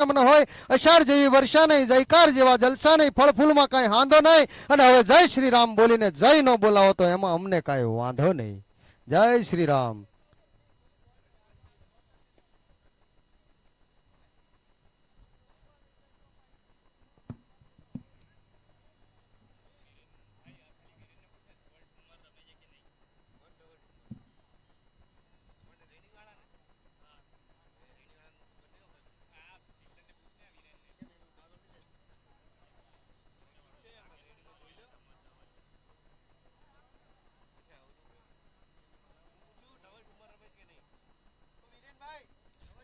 મને હોય અષાઢ જેવી વર્ષા નહીં, જયકાર જેવા જલસા નહીં, ફળ ફૂલમાં કાંઈ હાંધો નહીં. અને હવે જય શ્રી રામ બોલીને જય નો બોલાવો તો એમાં અમને કાંઈ વાંધો નહીં. જય શ્રી રામ.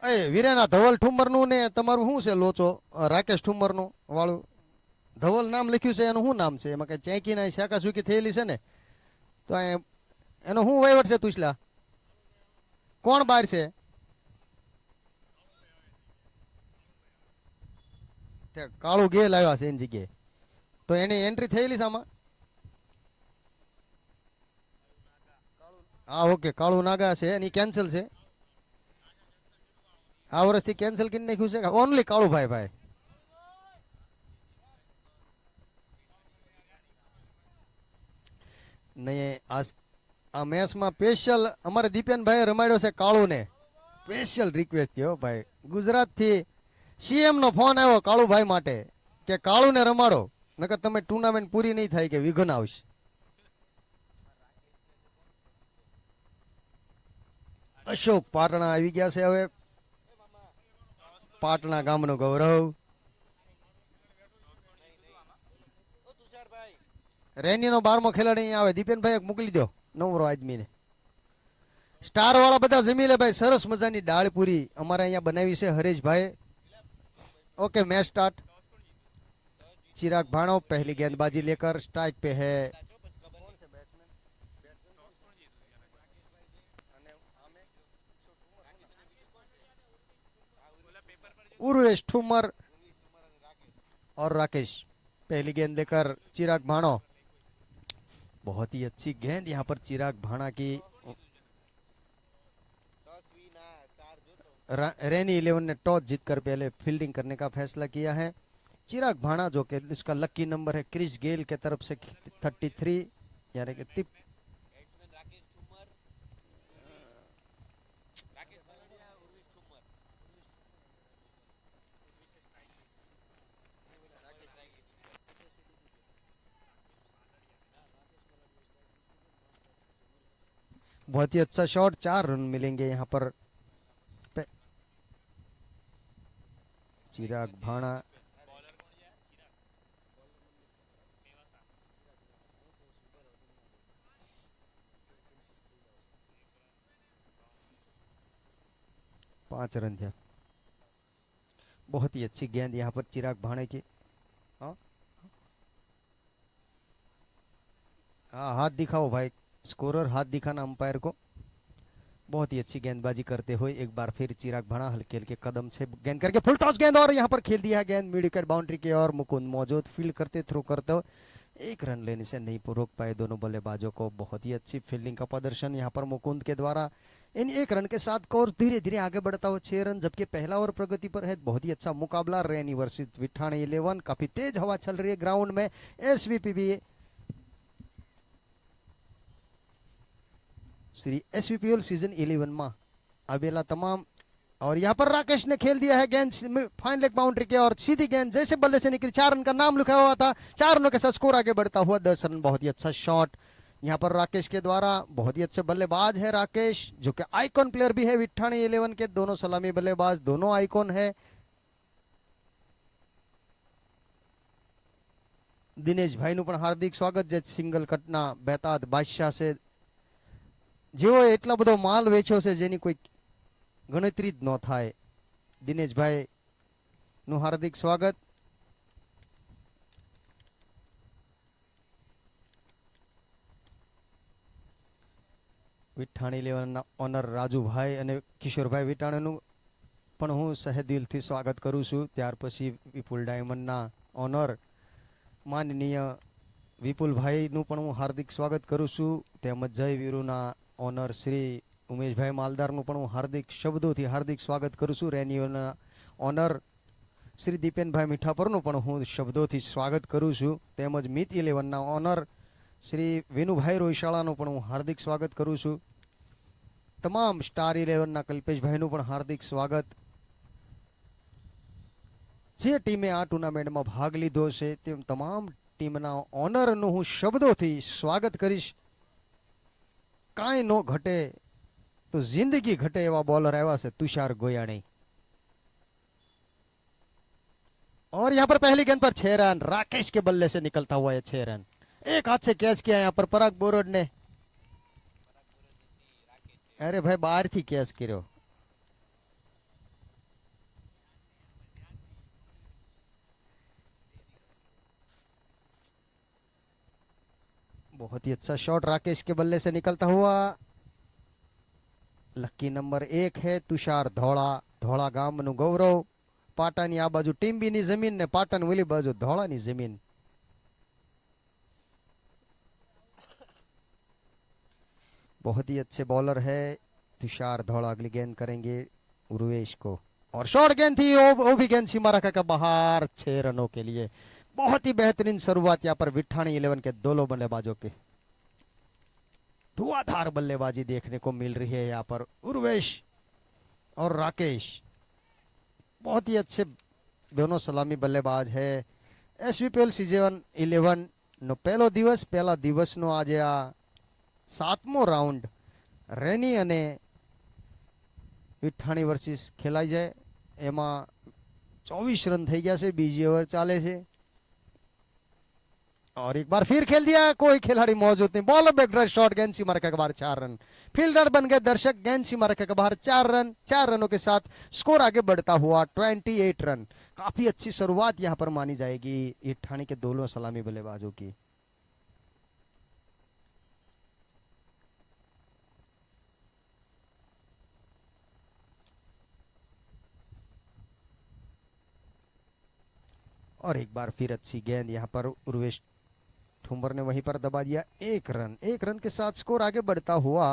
એ વીરેના ધવલ ઠુમર નું ને તમારું શું છે લોચો રાકેશ ઠુમર નું વાળું ધવલ નામ લખ્યું છે, એનું શું નામ છે? એમાં કઈ ચેકી ના શાકા સુકી થયેલી છે ને, તો એનો શું વહીવટ છે તુસલા? કોણ બહાર છે? કાળું ગેલ આવ્યા છે એની જગ્યાએ, તો એની એન્ટ્રી થયેલી છે આમાં? હા ઓકે, કાળું નાગા છે એની કેન્સલ છે. આ વર્ષથી કેન્સલ કરી નાખ્યું છે ઓનલી કાળુભાઈ ભાઈ. નહીં આ મેચમાં સ્પેશિયલ અમારે દીપેનભાઈ રમાડ્યો છે કાળું ને, સ્પેશિયલ રિક્વેસ્ટ થયો ભાઈ. ગુજરાતથી સીએમ નો ફોન આવ્યો કાળુભાઈ માટે કે કાળું ને રમાડો, નકર તમે ટુર્નામેન્ટ પૂરી નહીં થાય કે વિઘન આવશે. અશોક પાટણા આવી ગયા છે. હવે પાટણા ગામનું ગૌરવ. રેની નો 12મો ખેલાડી અહીંયા આવે. દીપેનભાઈ એક મોકલી દો નવરો આદમીને. સ્ટાર વાળા બધા જમી લે ભાઈ. સરસ મજાની દાળ પૂરી અમારે અહીંયા બનાવી છે Hareshbhai. Okay match start. Chirag भाणो पहली गेंदबाजी लेकर स्ट्राइक पे है. उर्वेश ठुमर और राकेश पहली गेंद लेकर चिराग भाणो. बहुत ही अच्छी गेंद यहाँ पर चिराग भाणा की. रेनी 11 ने टॉस जीतकर पहले फील्डिंग करने का फैसला किया है. चिराग भाणा जो कि इसका लकी नंबर है क्रिस गेल के तरफ से 33, यानी कि टिप. बहुत ही अच्छा शॉट. 4 रन मिलेंगे यहाँ पर. चिराग भाणा पांच रन थे. बहुत ही अच्छी गेंद यहाँ पर चिराग भाणे की. हाँ हाथ दिखाओ भाई, स्कोरर हाथ दिखाना अंपायर को. बहुत ही अच्छी गेंदबाजी करते हुए एक बार फिर चिराग भाणा हल्के हल्के कदम से गेंद करके फुल टॉस गेंद और यहाँ पर खेल दिया है गेंद मिड विकेट बाउंड्री की ओर. मुकुंद मौजूद फील्ड करते थ्रो करते हुए 1 रन लेने से नहीं रोक पाए दोनों बल्लेबाजों को. बहुत ही अच्छी फील्डिंग का प्रदर्शन यहाँ पर मुकुंद के द्वारा. इन 1 रन के साथ कोर्स धीरे धीरे आगे बढ़ता हुआ 6 रन, जबकि पहला ओवर प्रगति पर है. बहुत ही अच्छा मुकाबला. रेनी वर्सेस विठाणी 11. काफी तेज हवा चल रही है ग्राउंड में. एसवीपीबी श्री एसवीपीएल सीजन 11 में आवेला तमाम. और यहाँ पर राकेश ने खेल दिया है गेंद फाइन लेग बाउंड्री के और सीधी गेंद जैसे बल्ले से निकली. 4 रन का नाम लिखा हुआ था. 4 रनों के साथ स्कोर आगे बढ़ता हुआ 10 रन. बहुत ही अच्छा शॉट यहाँ पर राकेश के द्वारा. बहुत ही अच्छे बल्लेबाज है राकेश, जो कि आइकॉन प्लेयर भी है विठाणी 11 के. दोनों सलामी बल्लेबाज दोनों आइकॉन है. दिनेश भाई नु पण हार्दिक स्वागत जे सिंगल कटना बेताद बादशाह से જેવો એટલા બધો માલ વેચ્યો છે જેની કોઈ ગણતરી જ ન થાય. દિનેશભાઈ નું હાર્દિક સ્વાગત. વિઠાણી 11 ના ઓનર રાજુભાઈ અને કિશોરભાઈ વિટાણીનું પણ હું સહેદિલથી સ્વાગત કરું છું. ત્યાર પછી વિપુલ ડાયમંડના ઓનર માનનીય વિપુલભાઈનું પણ હું હાર્દિક સ્વાગત કરું છું. તેમજ જય વીરુના ઓનર શ્રી ઉમેશભાઈ માલદારનું પણ હું હાર્દિક શબ્દોથી હાર્દિક સ્વાગત કરું છું. રેન્યુના ઓનર શ્રી દીપેનભાઈ મીઠાપરનું પણ હું શબ્દોથી સ્વાગત કરું છું, તેમજ મિત 11ના ઓનર શ્રી વિનુભાઈ રોયશાળાનું પણ હું હાર્દિક સ્વાગત કરું છું. તમામ સ્ટાર 11ના કલ્પેશભાઈનું પણ હાર્દિક સ્વાગત. જે ટીમે આ ટુર્નામેન્ટમાં ભાગ લીધો છે તેમ તમામ ટીમના ઓનરનું હું શબ્દોથી સ્વાગત કરીશ. કાંઈ નો ઘટે तो जिंदगी घटे एवं बॉलर आया से तुषार गोयाणी. और यहाँ पर पहली गेंद पर 6 रन राकेश के बल्ले से निकलता हुआ है 6 रन. एक हाथ से कैच किया यहाँ पर पराग बोरोड ने. अरे भाई बाहर थी कैच करो. बहुत ही अच्छा शॉट राकेश के बल्ले से निकलता हुआ. लकी नंबर 1 है तुषार धोला. धोला गाम नु गौरव. पाटन आ बाजू टीम्बी नी जमीन ने पाटन ओली बाजू धोला नी जमीन. बहुत ही अच्छे बॉलर है तुषार धोला. अगली गेंद करेंगे उर्वेश को और शॉर्ट गेंद थी वो भी गेंद सीमा रखा बाहर 6 रनों के लिए. बहुत ही बेहतरीन शुरुआत यहाँ पर विठानी 11 के दोनों बल्लेबाजों के धुआंधार बल्लेबाजी देखने को मिल रही है. यहाँ पर उर्वेश और राकेश बहुत ही अच्छे दोनों सलामी बल्लेबाज है. एसवीपीएल सीजन 11 नो पहला दिवस नो आज आ 7मो राउंड रेनी अने विठाणी वर्सेस खेलाई जाए. एमा 24 रन थई गया से. बीजी ओवर चाले छे और एक बार फिर खेल दिया. कोई खिलाड़ी मौजूद नहीं. बॉलर बैकड्राइव शॉट गेंद सीमा रेखा के बाहर 4 रन. फील्डर बन गए दर्शक. गेंद सीमा रेखा के बाहर 4 रन. 4 रनों के साथ स्कोर आगे बढ़ता हुआ 28 रन. काफी अच्छी शुरुआत यहां पर मानी जाएगी इठानी के दोनों सलामी बल्लेबाजों की. और एक बार फिर अच्छी गेंद यहां पर उर्वेश ठुम्बर ने वहीं पर दबा दिया. 1 रन. 1 रन के साथ स्कोर आगे बढ़ता हुआ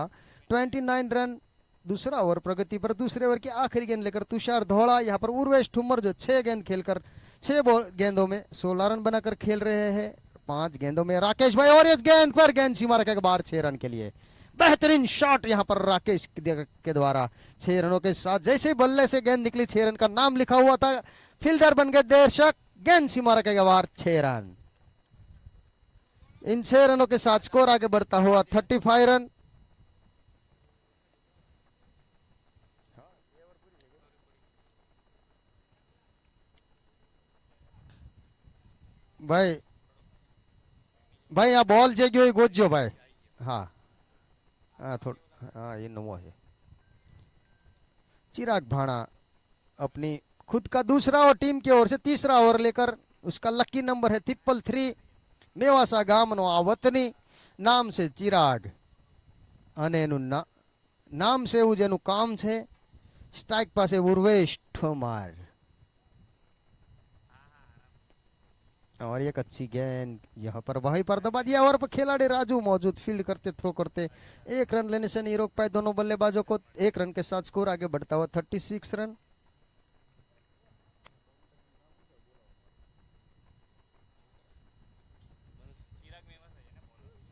29 रन. दूसरा ओवर प्रगति पर. दूसरे ओवर की आखिरी गेंद लेकर तुषार धोला. यहाँ पर उर्वेश ठुम्बर जो 6 गेंद खेलकर 6 गेंदों में 16 रन बनाकर खेल रहे हैं. 5 गेंदों में राकेश भाई और इस गेंद पर गेंद सीमा रेखा के बाहर 6 रन के लिए. बेहतरीन शॉट यहाँ पर राकेश के द्वारा 6 रनों के साथ. जैसे ही बल्ले से गेंद निकली 6 रन का नाम लिखा हुआ था. फील्डर बन गए दर्शक. गेंद सीमा रेखा के बाहर 6 रन. इन 6 रनों के साथ स्कोर आगे बढ़ता हुआ 35 रन. भाई भाई आ बॉल जे गयो गोजो भाई. हाँ हाँ हाँ ये नमो है. चिराग भाणा अपनी खुद का दूसरा और टीम की ओर से तीसरा ओवर लेकर. उसका लकी नंबर है 333. मेवासा गाम नो आ वतनी. नाम से चिराग अने नाम से जेनु काम छे. स्ट्राइक पासे उर्वेश ठोमार. और एक अच्छी गेंद यहाँ पर वहीं पर दबा दिया. और खिलाड़ी राजू मौजूद फील्ड करते थ्रो करते 1 रन लेने से नहीं रोक पाए दोनों बल्लेबाजों को. 1 रन के साथ स्कोर आगे बढ़ता हुआ 36 रन.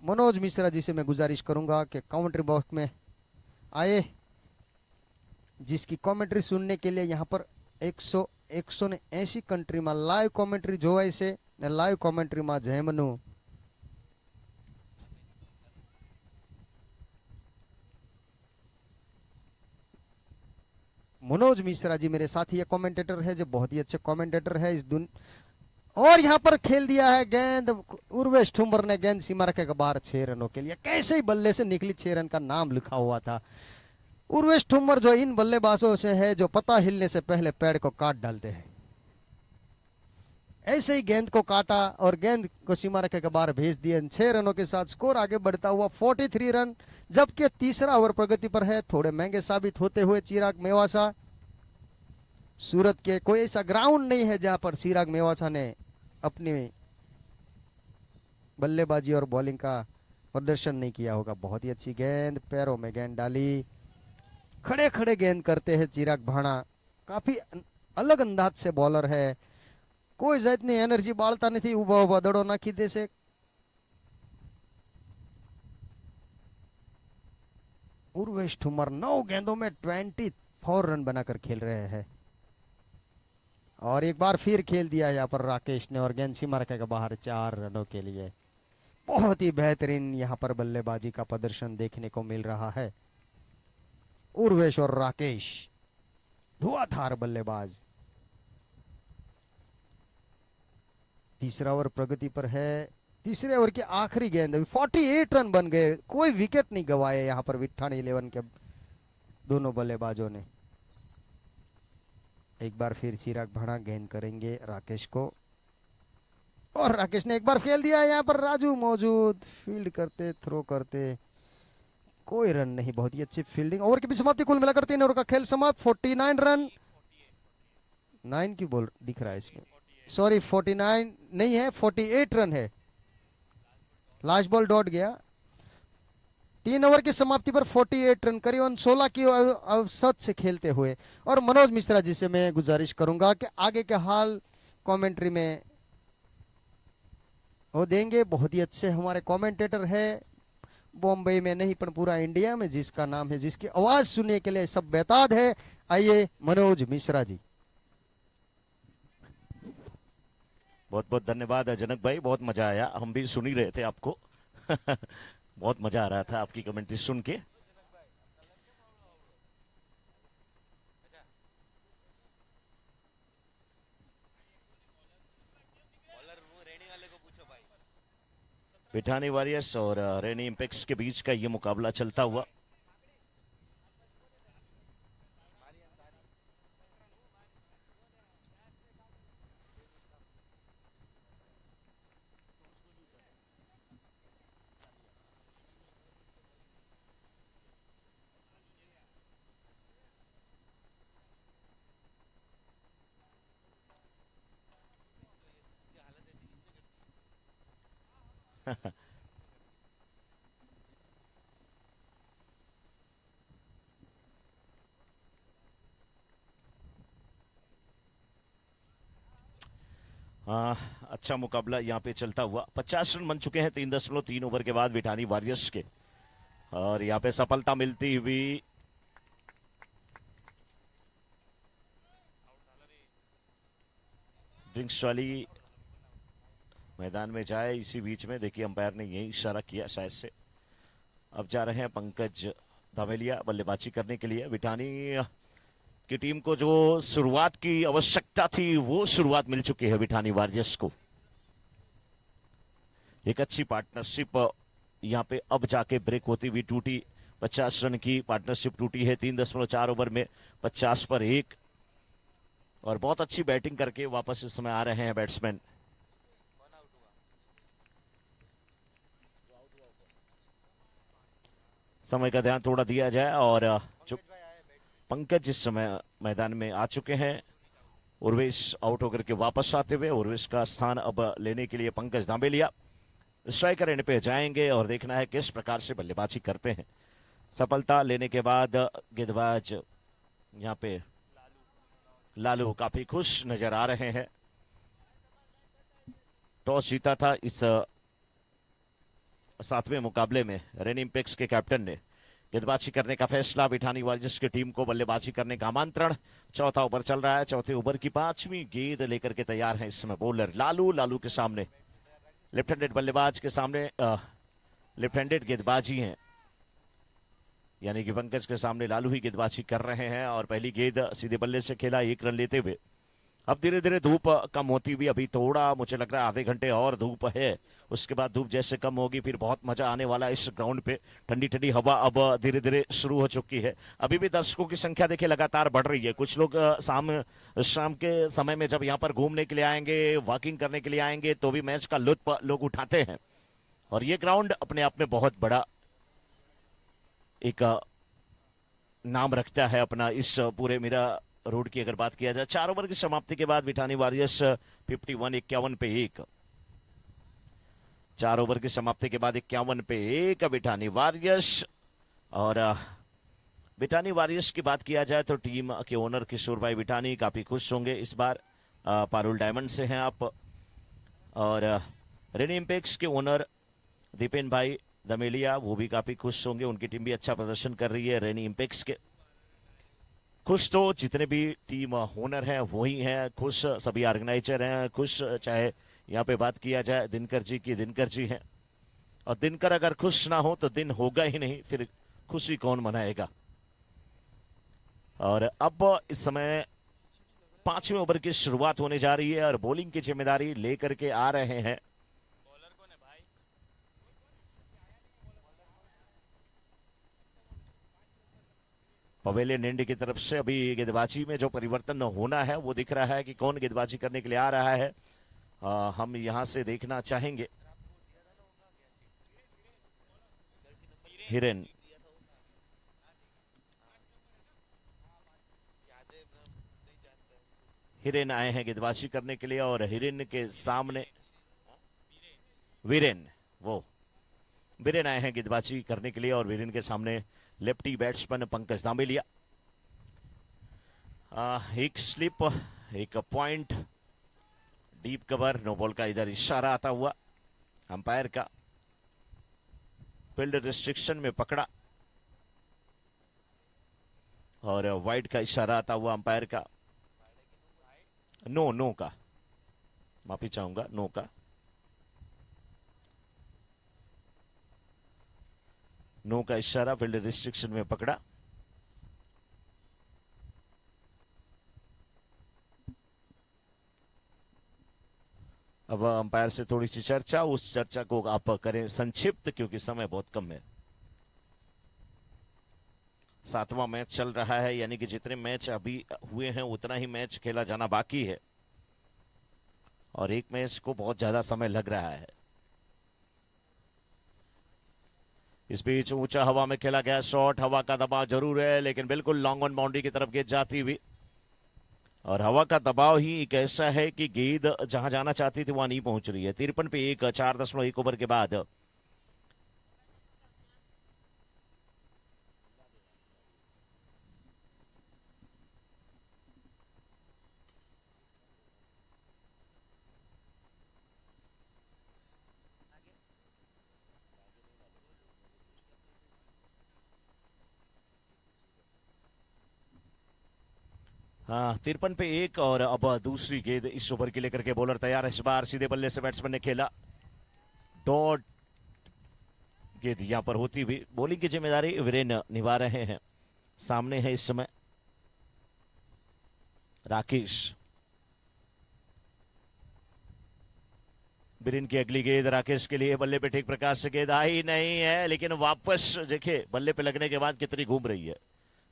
मनोज मिश्रा जी से मैं गुजारिश करूंगा कि कमेंट्री बॉक्स में आए. जिसकी कमेंट्री सुनने के लिए यहाँ पर 180 कंट्री में लाइव कमेंट्री જોવાય છે ને लाइव कमेंट्री में જેમનું मनोज मिश्रा जी मेरे साथ ही कमेंटेटर है जो बहुत ही अच्छे कमेंटेटर है इस और यहाँ पर खेल दिया है गेंद. उर्वेश ठुम्बर ने गेंद सीमा रेखा के बाहर 6 रनों के लिए. कैसे ही बल्ले से निकली 6 रन का नाम लिखा हुआ था. उर्वेश ठुम्बर जो इन बल्लेबाजों से है जो पता हिलने से पहले पैर को काट डालते हैं. ऐसे ही गेंद को काटा और गेंद को सीमा रेखा के बाहर भेज दिया. 6 रनों के साथ स्कोर आगे बढ़ता हुआ 43 रन. जबकि तीसरा ओवर प्रगति पर है. थोड़े महंगे साबित होते हुए चिराग मेवासा. सूरत के कोई ऐसा ग्राउंड नहीं है जहां पर चिराग मेवासा ने अपनी बल्लेबाजी और बॉलिंग का प्रदर्शन नहीं किया होगा. बहुत ही अच्छी गेंद. पैरों में गेंद डाली. खड़े खड़े गेंद करते हैं चिराग भाणा. काफी अलग अंदाज से बॉलर है, कोई जातनी एनर्जी बाळता नहीं, उभा उभा दड़ो नाखी दे से। उर्वेश ठुमर 9 गेंदों में 24 रन बनाकर खेल रहे हैं, और एक बार फिर खेल दिया यहाँ पर राकेश ने, और गेंद सीमा रेखा के बाहर 4 रनों के लिए। बहुत ही बेहतरीन यहाँ पर बल्लेबाजी का प्रदर्शन देखने को मिल रहा है। उर्वेश और राकेश धुआंधार बल्लेबाज। तीसरा ओवर प्रगति पर है। तीसरे ओवर की आखिरी गेंद, 48 रन बन गए, कोई विकेट नहीं गवाए यहाँ पर विठानी 11 के दोनों बल्लेबाजों ने। एक बार फिर चिराग भाणा गेंद करेंगे राकेश को, और राकेश ने एक बार खेल दिया। यहाँ पर राजू मौजूद, फील्ड करते, थ्रो करते, कोई रन नहीं। बहुत ही अच्छी फील्डिंग। ओवर की भी समाप्ति, कुल मिलाकर 3 ओवर का खेल समाप्त। 49 रन, 9 की बॉल दिख रहा है इसमें, सॉरी 49 नहीं है, 48 रन है। लास्ट बॉल डॉट गया। 3 ओवर की समाप्ति पर 48 रन, करीबन 16 की औसत से खेलते हुए। और मनोज मिश्रा जी से मैं गुजारिश करूंगा कि आगे के हाल कमेंट्री में वो देंगे। बहुत ही अच्छे हमारे कमेंटेटर है, बॉम्बे में नहीं पर पूरा इंडिया में जिसका नाम है, जिसकी आवाज सुनने के लिए सब बेताब है। आइए मनोज मिश्रा जी। बहुत बहुत धन्यवाद जनक भाई, बहुत मजा आया, हम भी सुन ही रहे थे आपको। बहुत मजा आ रहा था आपकी कमेंट्री सुन के। पिठानी वॉरियर्स और रेनी इंपेक्स के बीच का ये मुकाबला चलता हुआ। अच्छा मुकाबला यहाँ पे चलता हुआ। 50 रन बन चुके हैं 3.3 ओवर के बाद विठानी वॉरियर्स के, और यहाँ पे सफलता मिलती हुई ड्रिंक्स वाली मैदान में जाए। इसी बीच में देखिए अंपायर ने यही इशारा किया शायद से। अब जा रहे हैं पंकज धामेलिया बल्लेबाजी करने के लिए। विठानी की टीम को जो शुरुआत की आवश्यकता थी वो शुरुआत मिल चुकी है विठानी वॉरियर्स को। एक अच्छी पार्टनरशिप यहाँ पे अब जाके ब्रेक होती हुई टूटी। 50 रन की पार्टनरशिप टूटी है 3.4 ओवर में, 50 पर 1, और बहुत अच्छी बैटिंग करके वापस इस समय आ रहे हैं बैट्समैन। समय का ध्यान थोड़ा दिया जाए, और जो पंकज इस समय मैदान में आ चुके हैं। उर्वेश आउट होकर के वापस आते हुए, उर्वेश का स्थान अब लेने के लिए पंकज धामेलिया स्ट्राइकर एंड पे जाएंगे, और देखना है किस प्रकार से बल्लेबाजी करते हैं। सफलता लेने के बाद गेंदबाज यहाँ पे लालू काफी खुश नजर आ रहे हैं। टॉस जीता था इस 7वें मुकाबले में रेनी इंपेक्स के कैप्टन ने। गेंदबाजी करने का फैसला, विठानी वॉरियर्स की टीम को बल्लेबाजी करने का आमंत्रण। चौथा ओवर चल रहा है, चौथे ओवर की 5वीं गेंद लेकर के तैयार है इस समय बॉलर लालू। लालू के सामने लेफ्ट हैंडेड बल्लेबाज के सामने लेफ्ट हैंडेड गेंदबाजी है, यानी कि पंकज के सामने लालू ही गेंदबाजी कर रहे हैं। और पहली गेंद सीधे बल्ले से खेला, 1 रन लेते हुए। अब धीरे धीरे धूप कम होती हुई, अभी थोड़ा मुझे लग रहा है आधे घंटे और धूप है, उसके बाद धूप जैसे कम होगी फिर बहुत मजा आने वाला है इस ग्राउंड पे। ठंडी ठंडी हवा अब धीरे धीरे शुरू हो चुकी है। अभी भी दर्शकों की संख्या देखिए लगातार बढ़ रही है। कुछ लोग शाम के समय में जब यहाँ पर घूमने के लिए आएंगे, वॉकिंग करने के लिए आएंगे, तो भी मैच का लुत्फ लोग उठाते हैं। और ये ग्राउंड अपने आप में बहुत बड़ा एक नाम रखता है अपना इस पूरे मेरा रोड की अगर बात किया जाए। 4 ओवर की समाप्ति के बाद विठानी वॉरियर्स 51 पे 1। 4 ओवर की समाप्ति के बाद 51 पे 1 विठानी वॉरियर्स। और विठानी वॉरियर्स की बात किया जाए तो टीम के ओनर किशोर भाई विठानी काफी खुश होंगे इस बार। पारुल डायमंड से हैं आप। और रेनी इंपेक्स के ओनर दीपेन भाई दमेलिया वो भी काफी खुश होंगे, उनकी टीम भी अच्छा प्रदर्शन कर रही है। रेनी इंपेक्स के खुश तो जितने भी टीम ओनर हैं वही हैं, खुश सभी ऑर्गेनाइजर हैं खुश। चाहे यहाँ पे बात किया जाए दिनकर जी की, दिनकर जी हैं, और दिनकर अगर खुश ना हो तो दिन होगा ही नहीं, फिर खुशी कौन मनाएगा। और अब इस समय 5वें ओवर की शुरुआत होने जा रही है और बॉलिंग की जिम्मेदारी लेकर के आ रहे हैं पवेलियन इंडी की तरफ से। अभी गेंदबाजी में जो परिवर्तन होना है वो दिख रहा है कि कौन गेंदबाजी करने के लिए आ रहा है। हम यहां से देखना चाहेंगे। हिरेन हिरेन आए हैं गेंदबाजी करने के लिए और हिरेन के सामने वीरेन वीरेन आए हैं गेंदबाजी करने के लिए और वीरेन के सामने लेफ्टी बैट्समैन पंकज दामेलिया। एक स्लिप, एक point, deep cover, no ball का इधर इशारा आता हुआ अंपायर का, फील्ड रिस्ट्रिक्शन में पकड़ा और वाइड का इशारा आता हुआ अंपायर का। नो का, माफी चाहूंगा, नो का। नो का इशारा, फील्ड रिस्ट्रिक्शन में पकड़ा। अब अंपायर से थोड़ी सी चर्चा, उस चर्चा को आप करें संक्षिप्त क्योंकि समय बहुत कम है। 7वां मैच चल रहा है, यानी कि जितने मैच अभी हुए हैं उतना ही मैच खेला जाना बाकी है और एक मैच को बहुत ज्यादा समय लग रहा है। इस बीच ऊंचा हवा में खेला गया शॉट, हवा का दबाव जरूर है लेकिन बिल्कुल लॉन्ग ऑन बाउंड्री की तरफ गेंद जाती हुई, और हवा का दबाव ही एक ऐसा है कि गेंद जहां जाना चाहती थी वहां नहीं पहुंच रही है। 53 पे 1, 4.1 ओवर के बाद हाँ 53 पे 1 और अब दूसरी गेंद इस ओवर के लेकर के बॉलर तैयार है। इस बार सीधे बल्ले से बैट्समैन ने खेला, डॉट गेंद यहां पर होती हुई। बॉलिंग की जिम्मेदारी वीरेन निभा रहे हैं। सामने है इस समय राकेश। वीरेन की अगली गेंद राकेश के लिए, बल्ले पे ठीक प्रकार से गेंद आई नहीं है लेकिन वापस देखिए बल्ले पे लगने के बाद कितनी घूम रही है।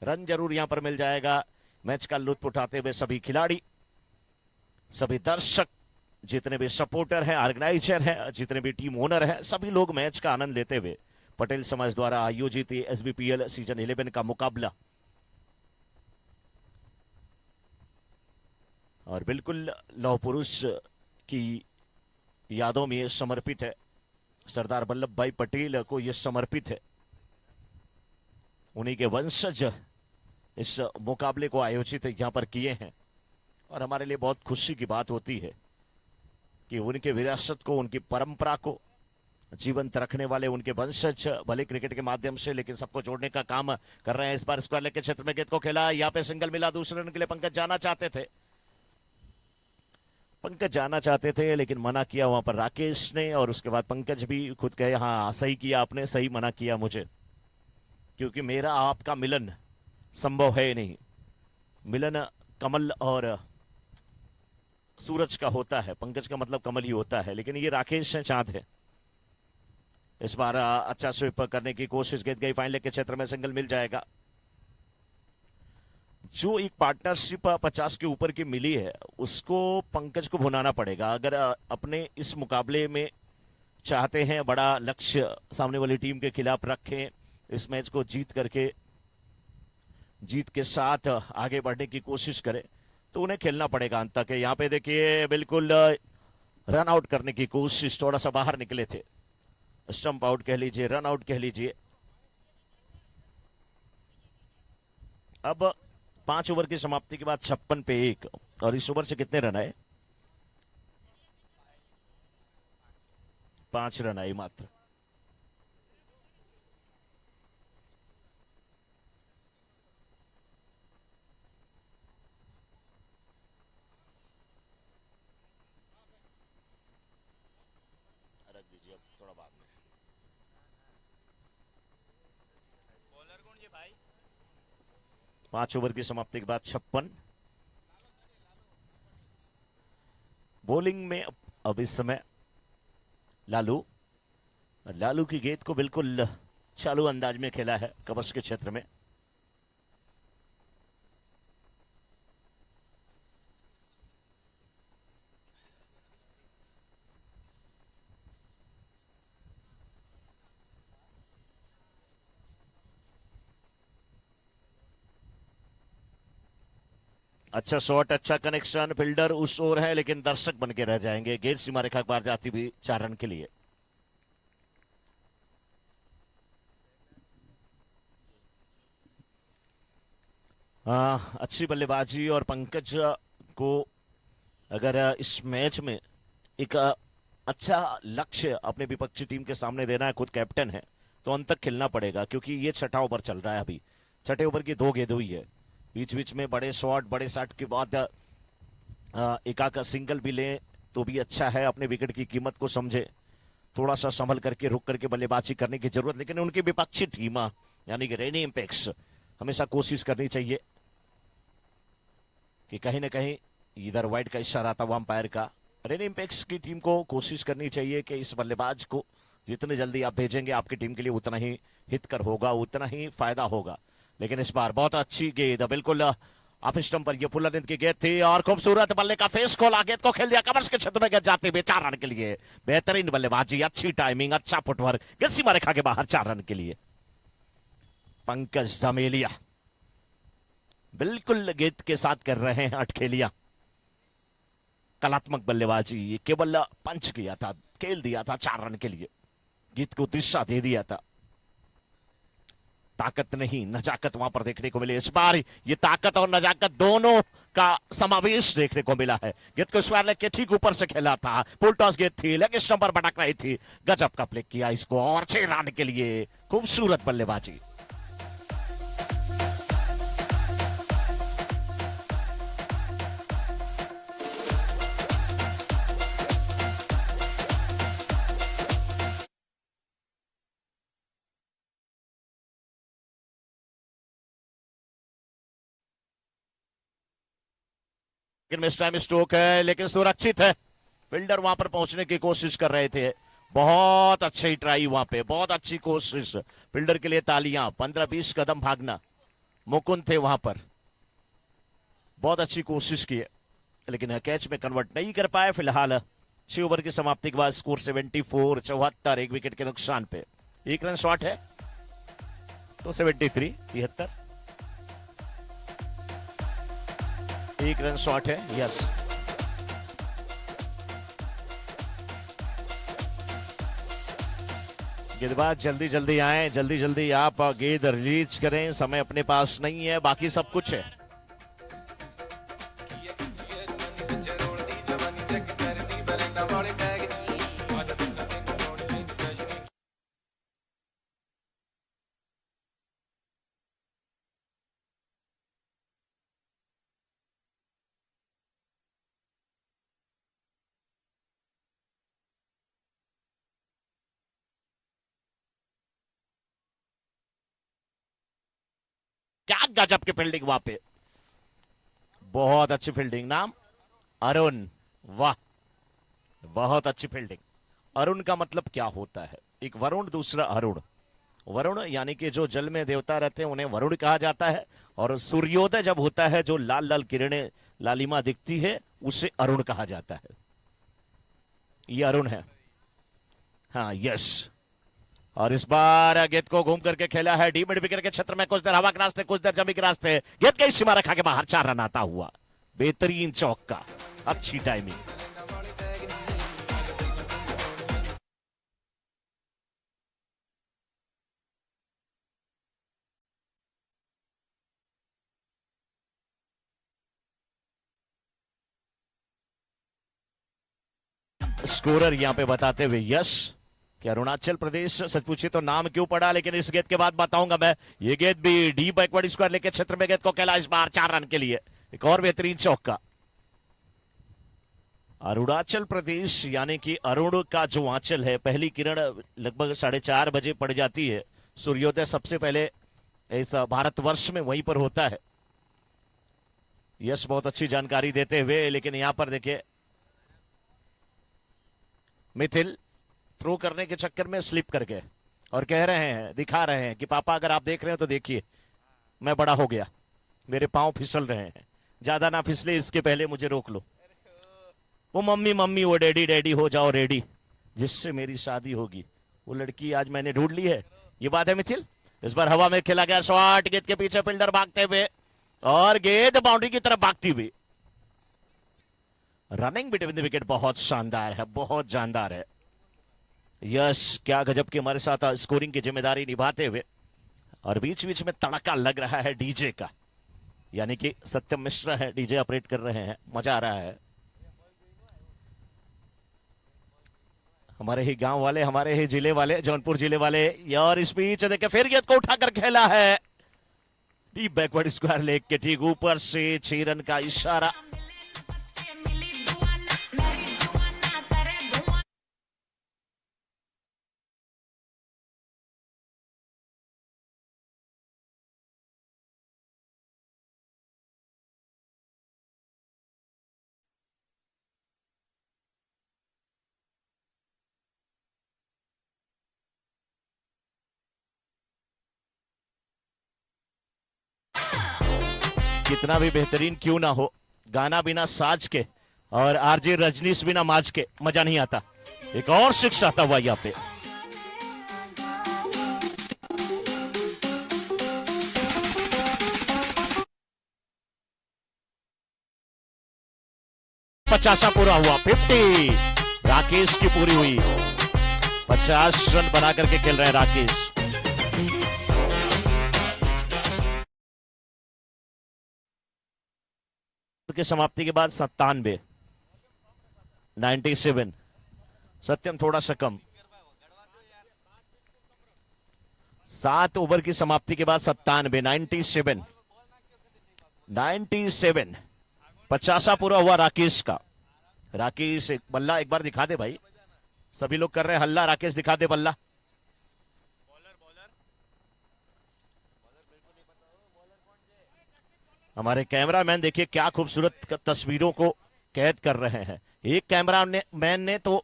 रन जरूर यहां पर मिल जाएगा। मैच का लुत्फ उठाते हुए सभी खिलाड़ी, सभी दर्शक, जितने भी सपोर्टर हैं, ऑर्गेनाइजर हैं, जितने भी टीम ओनर हैं, सभी लोग मैच का आनंद लेते हुए पटेल समाज द्वारा आयोजित एसबीपीएल सीजन 11 का मुकाबला और बिल्कुल लौह पुरुष की यादों में यह समर्पित है। सरदार वल्लभ भाई पटेल को यह समर्पित है। उन्हीं के वंशज इस मुकाबले को आयोजित यहां पर किए हैं और हमारे लिए बहुत खुशी की बात होती है कि उनके विरासत को, उनकी परंपरा को जीवंत रखने वाले उनके वंशज भले क्रिकेट के माध्यम से लेकिन सबको जोड़ने का काम कर रहे हैं। इस बार स्क्वायर लेग के क्षेत्र में गेंद को खेला, यहां पे सिंगल मिला, दूसरे रन के लिए पंकज जाना चाहते थे लेकिन मना किया वहां पर राकेश ने, और उसके बाद पंकज भी खुद कहे हाँ सही किया आपने, सही मना किया मुझे, क्योंकि मेरा आपका मिलन संभव है नहीं। मिलन कमल और सूरज का होता है, पंकज का मतलब कमल ही होता है, लेकिन ये राकेश है, चांद है। इस बार अच्छा स्वीप करने की कोशिश, गेंद गई फाइन लेग के क्षेत्र में, सिंगल मिल जाएगा। जो एक पार्टनरशिप 50 के ऊपर की मिली है उसको पंकज को भुनाना पड़ेगा अगर अपने इस मुकाबले में चाहते हैं बड़ा लक्ष्य सामने वाली टीम के खिलाफ रखें, इस मैच को जीत के साथ आगे बढ़ने की कोशिश करें, तो उन्हें खेलना पड़ेगा अंत तक। यहाँ पे देखिए बिल्कुल रन आउट करने की कोशिश, थोड़ा सा बाहर निकले थे, स्टंप आउट कह लीजिए, रन आउट कह लीजिए। अब 5 ओवर की समाप्ति के बाद 56 पे 1, और इस ओवर से कितने रन आए? 5 रन आए मात्र। रख दीजिए अब, थोड़ा बाद में। 5 ओवर की समाप्ति के बाद 56। बॉलिंग में अब इस समय लालू लालू की गेंद को बिल्कुल चालू अंदाज में खेला है कवर्स के क्षेत्र में। अच्छा शॉट, अच्छा कनेक्शन, फील्डर उस ओर है लेकिन दर्शक बन के रह जाएंगे। गेंद सीमा रेखा के पार जाती हुई 4 रन के लिए। अच्छी बल्लेबाजी, और पंकज को अगर इस मैच में एक अच्छा लक्ष्य अपने विपक्षी टीम के सामने देना है, खुद कैप्टन है, तो अंत तक खेलना पड़ेगा, क्योंकि ये 6ठा ओवर चल रहा है अभी। 6ठे ओवर की 2 गेंद हुई है, बीच बीच में बड़े शॉट, बड़े शॉट के बाद एक आका सिंगल भी ले तो भी अच्छा है। अपने विकेट की कीमत को समझे, थोड़ा सा संभल करके रुक करके बल्लेबाजी करने की जरूरत। लेकिन उनकी विपक्षी टीम यानी कि रेनी इंपेक्स हमेशा कोशिश करनी चाहिए कि कहीं ना कहीं इधर वाइड का इशारा था अंपायर का। रेनी इंपेक्स की टीम को कोशिश करनी चाहिए कि इस बल्लेबाज को जितने जल्दी आप भेजेंगे आपकी टीम के लिए उतना ही हितकर होगा, उतना ही फायदा होगा। लेकिन इस बार बहुत अच्छी गेंद, बिल्कुल ऑफ स्टंप पर ये फुल लेंथ की गेंद थी, और खूबसूरत बल्ले का फेस खोला, गेंद को खेल दिया कवर्स के क्षेत्र में, गेंद जाते हुए 4 रन के लिए। बेहतरीन बल्लेबाजी, अच्छी टाइमिंग, अच्छा फुटवर्क, गेंद सीमा रेखा के बाहर 4 रन के लिए। पंकज धमेलिया बिल्कुल गेंद के साथ कर रहे हैं अटखेलिया। कलात्मक बल्लेबाजी, ये केवल पंच किया था, खेल दिया था 4 रन के लिए, गेंद को दिशा दे दिया था। ताकत नहीं, नजाकत वहां पर देखने को मिली। इस बार ये ताकत और नजाकत दोनों का समावेश देखने को मिला है। गेंद को स्क्वायर लेग के ठीक ऊपर से खेला था, फुल टॉस गेंद थी, लेग स्टंप पर भटक रही थी, गजब का प्ले किया इसको, और 6 रन के लिए। खूबसूरत बल्लेबाजी। लेकिन मिस टाइम स्ट्रोक है, लेकिन सुरक्षित है। फील्डर वहां पर पहुंचने की कोशिश कर रहे थे, बहुत अच्छी ट्राई वहां पे, बहुत अच्छी कोशिश। फील्डर के लिए तालियां। 15-20 कदम भागना, मुकुंद थे वहां पर, बहुत अच्छी कोशिश की, लेकिन कैच में कन्वर्ट नहीं कर पाए। फिलहाल 6 ओवर की समाप्ति के बाद स्कोर 74, 74, 1 विकेट के नुकसान पे। 1 रन शॉट है तो 73, 73, 1 रन शॉट है, यस। गेंदबाज जल्दी जल्दी आए, जल्दी जल्दी आप गेंद रिलीज करें, समय अपने पास नहीं है, बाकी सब कुछ है। क्या गजब की फील्डिंग वहां पे, बहुत अच्छी फील्डिंग। नाम अरुण, वाह, बहुत अच्छी फील्डिंग। अरुण का मतलब क्या होता है? एक वरुण, दूसरा अरुण। वरुण यानी कि जो जल में देवता रहते हैं उन्हें वरुण कहा जाता है, और सूर्योदय जब होता है जो लाल लाल किरणें, लालिमा दिखती है, उसे अरुण कहा जाता है। ये अरुण है, हाँ, यस। और इस बार गेंद को घूम करके खेला है डी मिड विकेट के क्षेत्र में, कुछ देर हवा के रास्ते, कुछ देर जमी के रास्ते, गेंद की सीमा रेखा के बाहर 4 रन आता हुआ। बेहतरीन चौका, अच्छी टाइमिंग। स्कोरर यहाँ पे बताते हुए यश कि अरुणाचल प्रदेश सच पूछे तो नाम क्यों पड़ा, लेकिन इस गेंद के बाद बताऊंगा मैं। ये गेंद भी डी बैकवर्ड स्क्वायर लेके क्षेत्र में गेंद को खेला इस बार 4 रन के लिए, एक और बेहतरीन चौका। अरुणाचल प्रदेश यानी कि अरुण का जो आंचल है, पहली किरण लगभग 4:30 बजे पड़ जाती है। सूर्योदय सबसे पहले इस भारतवर्ष में वहीं पर होता है। यश बहुत अच्छी जानकारी देते हुए, लेकिन यहां पर देखिए मिथिल थ्रो करने के चक्कर में स्लिप कर गए और कह रहे हैं, दिखा रहे हैं कि पापा अगर आप देख रहे हो तो देखिए मैं बड़ा हो गया, मेरे पांव फिसल रहे हैं, ज्यादा ना फिसले इसके पहले मुझे रोक लो। वो मम्मी मम्मी, वो डैडी डैडी, हो जाओ रेडी, जिससे मेरी शादी होगी वो लड़की आज मैंने ढूंढ ली है। ये बात है मिथिल। इस बार हवा में खेला गया शॉट, गेंद के पीछे फील्डर भागते हुए और गेंद बाउंड्री की तरफ भागती हुई। रनिंग बिटवीन द विकेट बहुत शानदार है, बहुत जानदार है। यश क्या गजब के हमारे साथ स्कोरिंग की जिम्मेदारी निभाते हुए, और बीच बीच में तड़का लग रहा है डीजे का, यानी कि सत्यम मिश्रा है डीजे ऑपरेट कर रहे हैं, मजा आ रहा है। हमारे ही गांव वाले, हमारे ही जिले वाले, जौनपुर जिले वाले। और इस बीच देखिए फिर गेंद को उठाकर खेला है डीप बैकवर्ड स्क्वायर लेग के ठीक ऊपर से 6 रन का इशारा। कितना भी बेहतरीन क्यों ना हो, गाना बिना साज के और आरजे रजनीश बिना माज के मजा नहीं आता। एक और सिक्स आता हुआ यहाँ पे। पचासा पूरा हुआ, 50 राकेश की पूरी हुई। 50 रन बना करके खेल रहे हैं राकेश। के समाप्ति के बाद 97, 97। सत्यम थोड़ा सा कम। 7 ओवर की समाप्ति के बाद 97, 97, 97। 50 पूरा हुआ राकेश का। राकेश एक बल्ला एक बार दिखा दे भाई, सभी लोग कर रहे हैं हल्ला, राकेश दिखा दे बल्ला। हमारे कैमरामैन देखिए क्या खूबसूरत तस्वीरों को कैद कर रहे हैं। एक कैमरामैन ने तो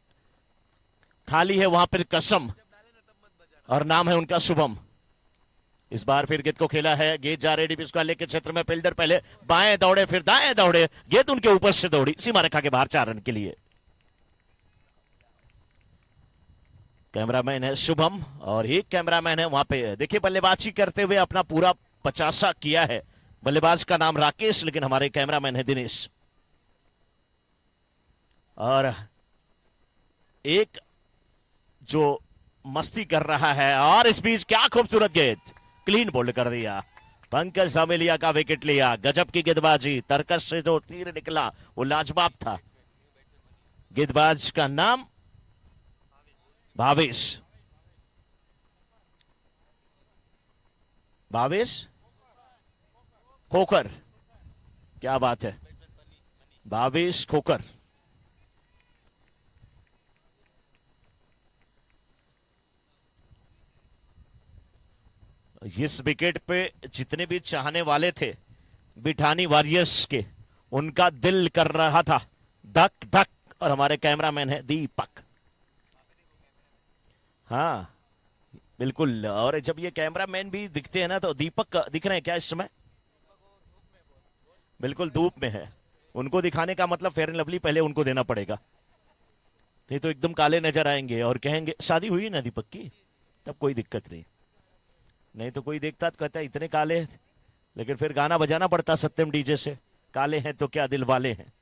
खाली है वहां पर कसम, और नाम है उनका शुभम। इस बार फिर गेंद को खेला है, गेंद जा रही डीप स्क्वायर लेग के क्षेत्र में, फील्डर पहले बाएं दौड़े फिर दाएं दौड़े, गेंद उनके ऊपर से दौड़ी, सीमा रेखा के बाहर 4 रन के लिए। कैमरामैन है शुभम और एक कैमरामैन है वहां पे। देखिए बल्लेबाजी करते हुए अपना पूरा 50 किया है। बल्लेबाज का नाम राकेश, लेकिन हमारे कैमरामैन है दिनेश। और एक जो मस्ती कर रहा है, और इस बीच क्या खूबसूरत गेंद, क्लीन बोल्ड कर दिया। पंकज सामेलिया का विकेट लिया। गजब की गेंदबाजी, तरकश से जो तीर निकला वो लाजवाब था। गेंदबाज का नाम भावेश। भावेश खोकर, क्या बात है, भावेश खोकर। इस विकेट पे जितने भी चाहने वाले थे बिठानी वॉरियर्स के, उनका दिल कर रहा था धक धक। और हमारे कैमरामैन है दीपक। हाँ बिल्कुल, और जब ये कैमरामैन भी दिखते हैं ना, तो दीपक दिख रहे हैं क्या इस समय? बिल्कुल धूप में है। उनको दिखाने का मतलब फेयर एंड लवली पहले उनको देना पड़ेगा, नहीं तो एकदम काले नजर आएंगे और कहेंगे शादी हुई ना दीपक की, तब कोई दिक्कत नहीं। नहीं तो कोई देखता तो कहता है इतने काले हैं, लेकिन फिर गाना बजाना पड़ता सत्यम डीजे से, काले हैं तो क्या दिल वाले हैं।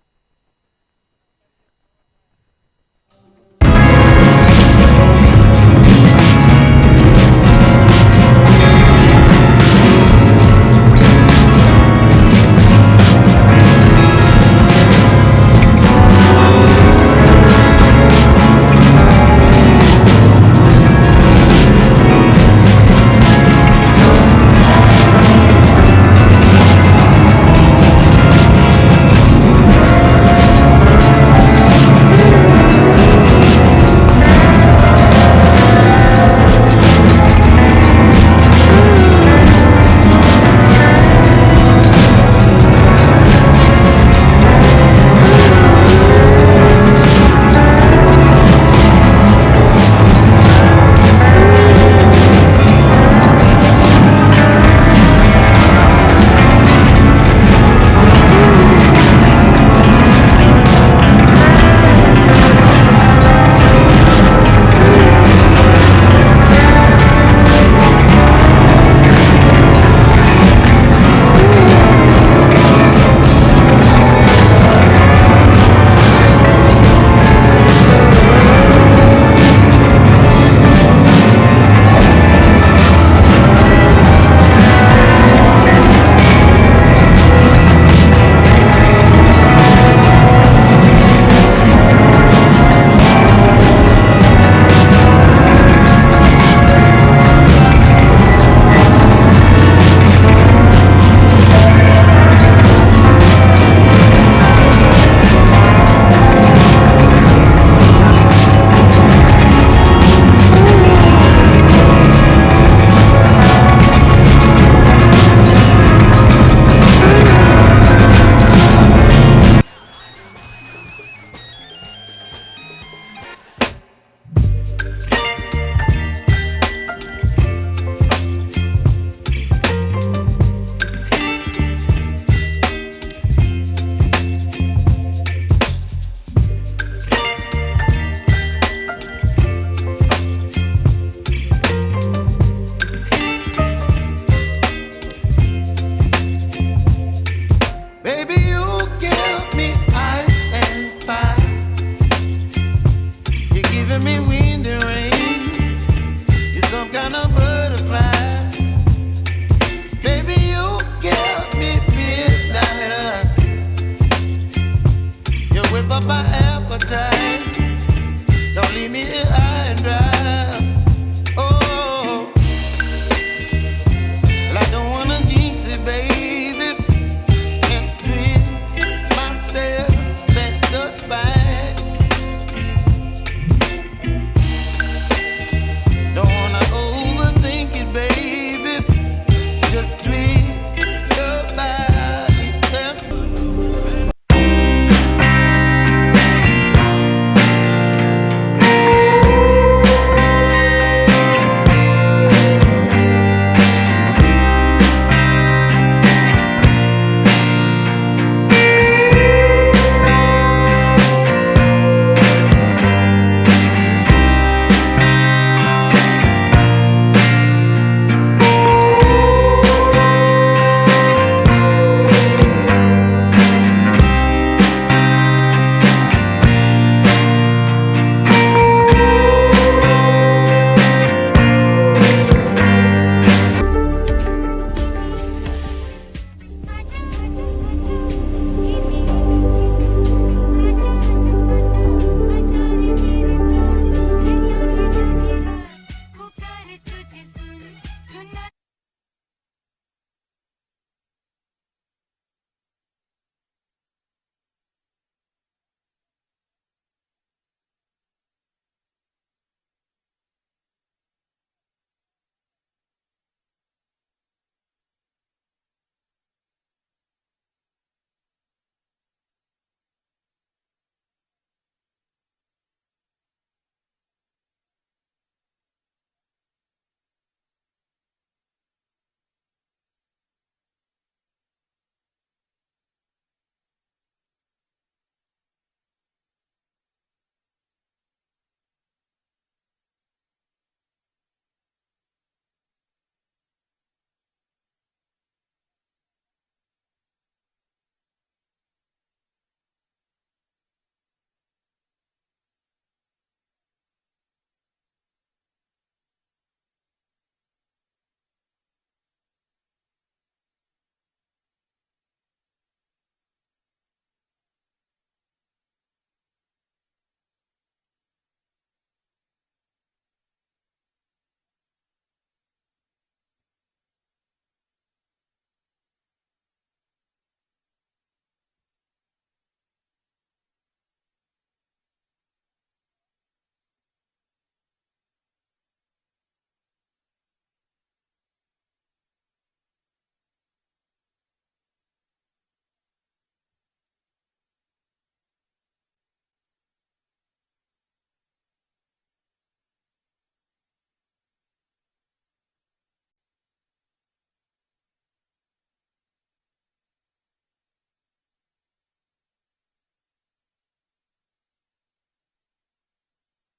appetite. Don't leave me here high and dry. Oh, well, I don't wanna jinx it, baby, and twist myself at the spine. Don't wanna overthink it, baby. It's just twist your body. Yeah.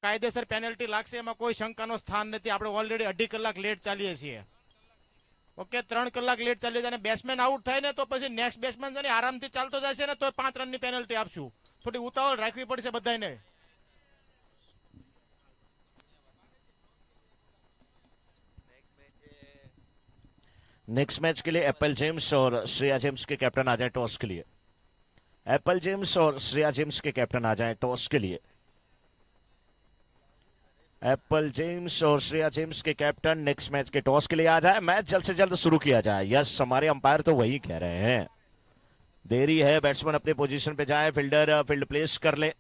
કાયદેસર penalty લાગશે, એમાં કોઈ શંકાનો સ્થાન નથી. આપણે already 2.5 કલાક late ચાલીએ છીએ. ઓકે, 3 કલાક લેટ ચાલીએ છીએ અને બેટ્સમેન આઉટ થાય ને તો પછી નેક્સ્ટ બેટ્સમેન છે ને આરામથી ચાલતો જશે ને તો 5 રનની પેનલ્ટી આપશું. થોડી ઉતાવળ રાખવી પડશે બધાને. नेक्स्ट मैच के लिए एप्पल जेम्स और श्रेया जेम्स के कैप्टन आ जाए टॉस के लिए. एप्पल जेम्स और श्रेया जेम्स के कैप्टन आ जाए टॉस के लिए. एप्पल जेम्स और श्रेया जेम्स के कैप्टन नेक्स्ट मैच के टॉस के लिए आ जाए. मैच जल्द से जल्द शुरू किया जाए. यस, हमारे अंपायर तो वही कह रहे हैं. देरी है, बैट्समैन अपने पोजीशन पे जाए, फील्डर फील्ड प्लेस कर ले.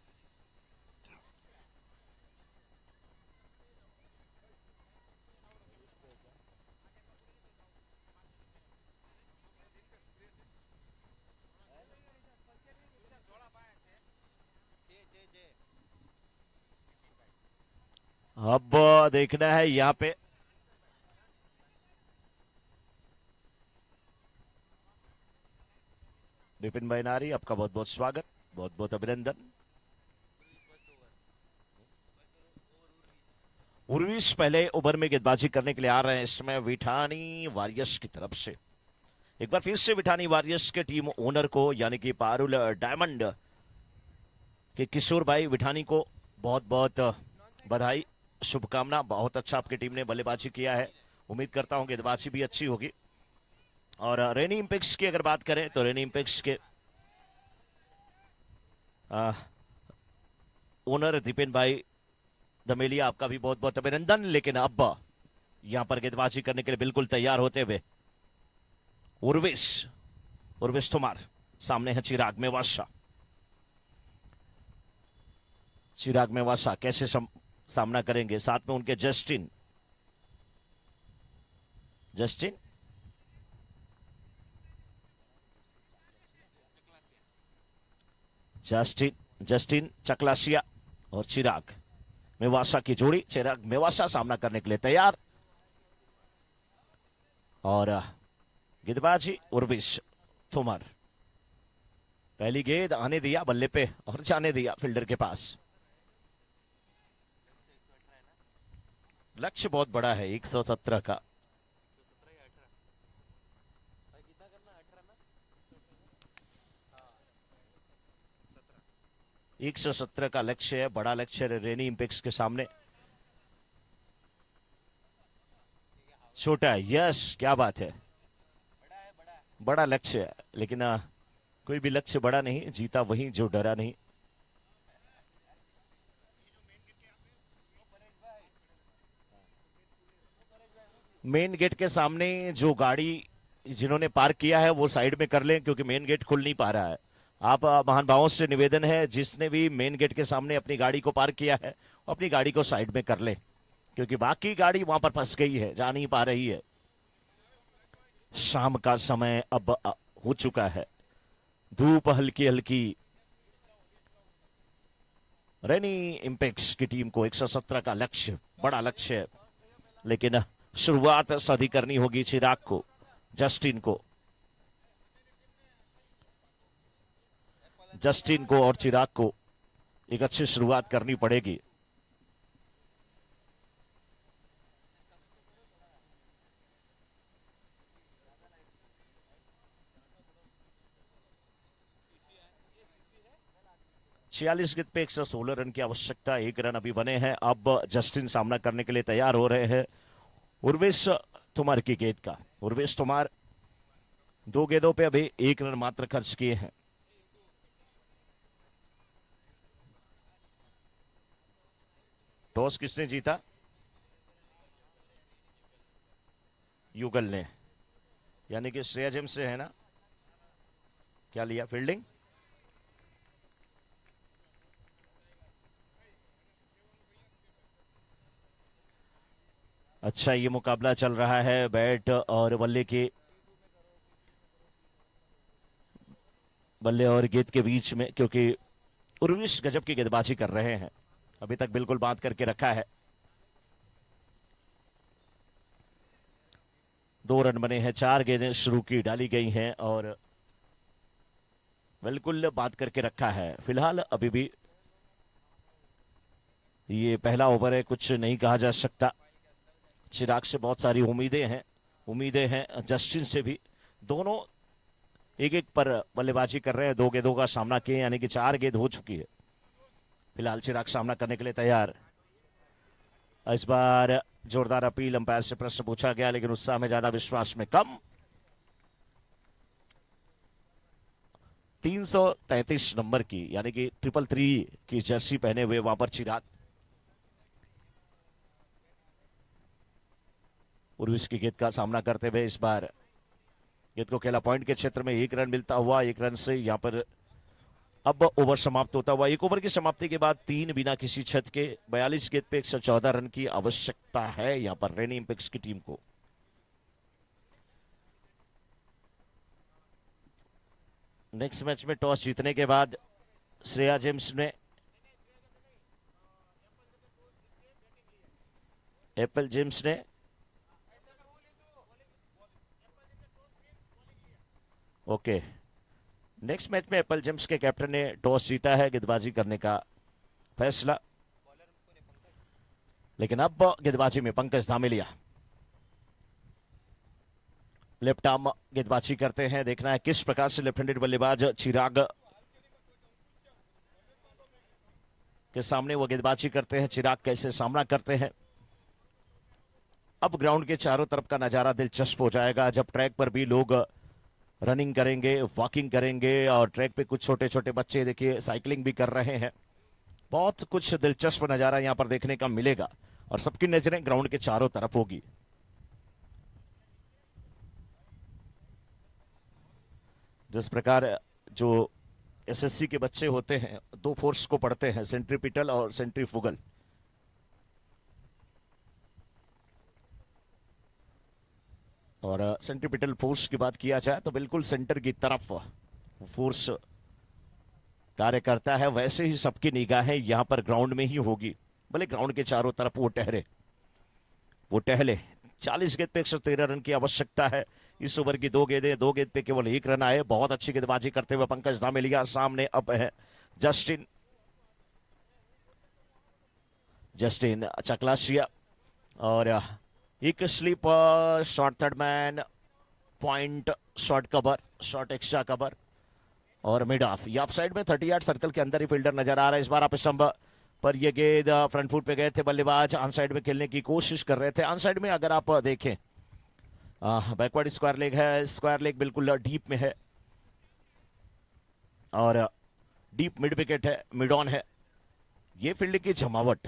अब देखना है यहां पे विपिन भाई नारी, आपका बहुत बहुत स्वागत, बहुत बहुत अभिनंदन. उर्विश पहले ओवर में गेंदबाजी करने के लिए आ रहे हैं. इसमें विठानी वॉरियर्स की तरफ से एक बार फिर से विठानी वॉरियर्स के टीम ओनर को यानी कि पारुल डायमंड के किशोर भाई विठानी को बहुत बहुत बधाई, शुभकामना. बहुत अच्छा आपकी टीम ने बल्लेबाजी किया है. उम्मीद करता हूं गेंदबाजी भी अच्छी होगी. और रेनी इंपेक्स की अगर बात करें तो रेनी इंपेक्स के ओनर दीपेन भाई धमेलिया, आपका भी बहुत बहुत अभिनंदन। लेकिन अब यहां पर गेंदबाजी करने के लिए बिल्कुल तैयार होते हुए उर्विश तोमार, सामने है चिराग मेवासा। चिराग मेवासा कैसे सामना करेंगे, साथ में उनके जस्टिन चकलासिया और चिराग मेवासा की जोड़ी। चिराग मेवासा सामना करने के लिए तैयार और गेंदबाजी उर्विश तोमर। पहली गेंद आने दिया बल्ले पे और जाने दिया फील्डर के पास। लक्ष्य बहुत बड़ा है 117 का। एक 117 का लक्ष्य है, बड़ा लक्ष्य है रेनी इंपेक्स के सामने। छोटा है, यस, क्या बात है, बड़ा लक्ष्य है, लेकिन कोई भी लक्ष्य बड़ा नहीं, जीता वही जो डरा नहीं। मेन गेट के सामने जो गाड़ी जिन्होंने पार्क किया है वो साइड में कर लें, क्योंकि मेन गेट खुल नहीं पा रहा है। आप महान भावों से निवेदन है, जिसने भी मेन गेट के सामने अपनी गाड़ी को पार्क किया है अपनी गाड़ी को साइड में कर ले, क्योंकि बाकी गाड़ी वहां पर फंस गई है, जा नहीं पा रही है। शाम का समय अब हो चुका है, धूप हल्की हल्की। रेनी इंपेक्स की टीम को 117 का लक्ष्य, बड़ा लक्ष्य है, लेकिन शुरुआत सदी करनी होगी चिराग को, जस्टिन को और चिराग को एक अच्छी शुरुआत करनी पड़ेगी। छियालीस गेंद पे 116 रन की आवश्यकता, 1 रन अभी बने हैं। अब जस्टिन सामना करने के लिए तैयार हो रहे हैं उर्विश तोमर की गेंद का। उर्विश तोमर 2 गेंदों पे अभी 1 रन मात्र खर्च किए हैं। टॉस किसने जीता? युगल ने, यानी कि श्रेया जेम्स से है ना। क्या लिया? फील्डिंग। अच्छा, ये मुकाबला चल रहा है बैट और बल्ले और गेंद के बीच में, क्योंकि उर्विश गजब की गेंदबाजी कर रहे हैं, अभी तक बिल्कुल बांध करके रखा है। 2 रन बने हैं, 4 गेंदें शुरू की डाली गई हैं और बिल्कुल बांध करके रखा है। फिलहाल अभी भी ये पहला ओवर है, कुछ नहीं कहा जा सकता। चिराग से बहुत सारी उम्मीदें हैं जस्टिन से भी। दोनों एक एक पर बल्लेबाजी कर रहे हैं, 2 गेंदों का सामना किए, यानी कि 4 गेंद हो चुकी है। फिलहाल चिराग सामना करने के लिए तैयार। इस बार जोरदार अपील, अंपायर से प्रश्न पूछा गया, लेकिन उत्साह में ज्यादा, विश्वास में कम। 333 नंबर की, यानी कि 333 की जर्सी पहने हुए वहां पर चिराग। उर्विश की गेंद का सामना करते हुए इस बार गेंद को खेला पॉइंट के क्षेत्र में, 1 रन मिलता हुआ, 1 रन से यहां पर अब ओवर समाप्त होता हुआ। 1 ओवर की समाप्ति के बाद 3 बिना किसी छत के 42 गेंद पे 114 रन की आवश्यकता है यहां पर रेनी इंपेक्स की टीम को। नेक्स्ट मैच में टॉस जीतने के बाद श्रेया जेम्स ने ओके, नेक्स्ट मैच में एप्पल जेम्स के कैप्टन ने टॉस जीता है, गेंदबाजी करने का फैसला। लेकिन अब गेंदबाजी में पंकज धामेलिया लेफ्ट आर्म गेंदबाजी करते हैं। देखना है किस प्रकार से लेफ्ट हैंडेड बल्लेबाज चिराग के सामने वो गेंदबाजी करते हैं, चिराग कैसे सामना करते हैं। अब ग्राउंड के चारों तरफ का नजारा दिलचस्प हो जाएगा, जब ट्रैक पर भी लोग रनिंग करेंगे, वॉकिंग करेंगे और ट्रैक पे कुछ छोटे छोटे बच्चे देखिए साइकिलिंग भी कर रहे हैं। बहुत कुछ दिलचस्प नजारा यहाँ पर देखने का मिलेगा और सबकी नजरें ग्राउंड के चारों तरफ होगी। जिस प्रकार जो एसएससी के बच्चे होते हैं, दो फोर्स को पढ़ते हैं, सेंट्रीपिटल और सेंट्रीफ्यूगल। और सेंट्रीपिटल फोर्स की बात किया जाए तो बिल्कुल सेंटर की तरफ फोर्स कार्य करता है, वैसे ही सबकी निगाहें यहां पर ग्राउंड में ही होगी, भले ग्राउंड के चारों तरफ वो टहले। 40 गेंद पे 113 रन की आवश्यकता है। इस ओवर की 2 गेंदें, 2 गेंद पे केवल 1 रन आए। बहुत अच्छी गेंदबाजी करते हुए पंकज धामेलिया, सामने अब है जस्टिन चकलाशिया और एक slip short third man, point short cover, short extra cover और मिड ऑफ। ये ऑफ साइड में 30 यार्ड सर्कल के अंदर ही फील्डर नजर आ रहा है। इस बार आप स्तंभ पर ये गेंद फ्रंट फुट पे गए थे बल्लेबाज, ऑन साइड में खेलने की कोशिश कर रहे थे। ऑन साइड में अगर आप देखें बैकवर्ड स्क्वायर लेग है, स्क्वायर लेग बिल्कुल डीप में है और डीप मिड विकेट है, मिड ऑन है। ये फील्ड की जमावट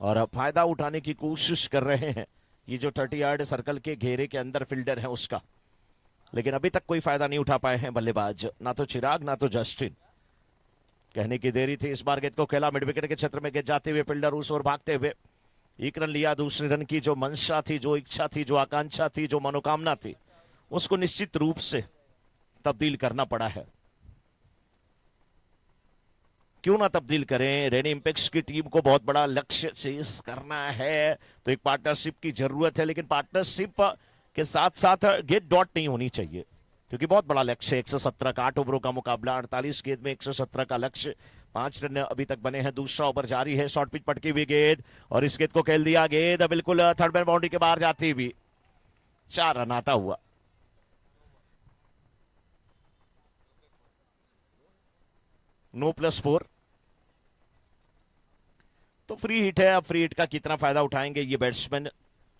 और फायदा उठाने की कोशिश कर रहे हैं ये जो 30 यार्ड सर्कल के घेरे के अंदर फील्डर है उसका, लेकिन अभी तक कोई फायदा नहीं उठा पाए हैं बल्लेबाज, ना तो चिराग ना तो जस्टिन। कहने की देरी थी। इस बार गेंद को खेला मिड विकेट के क्षेत्र में, गेंद जाते हुए फील्डर उस ओर भागते हुए 1 रन लिया। दूसरे रन की जो मंशा थी, जो इच्छा थी, जो आकांक्षा थी, जो मनोकामना थी, उसको निश्चित रूप से तब्दील करना पड़ा है। क्यों ना तब्दील करें, रेनी इंपेक्स की टीम को बहुत बड़ा लक्ष्य चेस करना है तो एक पार्टनरशिप की जरूरत है, लेकिन पार्टनरशिप के साथ साथ गेट डॉट नहीं होनी चाहिए क्योंकि बहुत बड़ा लक्ष्य है। 117 का 8 ओवरों का मुकाबला, 48 गेंद में 117 का लक्ष्य, 5 रन अभी तक बने हैं। दूसरा ओवर जारी है, शॉर्ट पिच पटकी हुई गेंद और इस गेंद को खेल दिया, गेंद बिल्कुल थर्ड मैन बाउंड्री के बाहर जाती हुई 4 रन आता हुआ। नो +4 तो फ्री हिट है। अब फ्री हिट का कितना फायदा उठाएंगे ये बैट्समैन,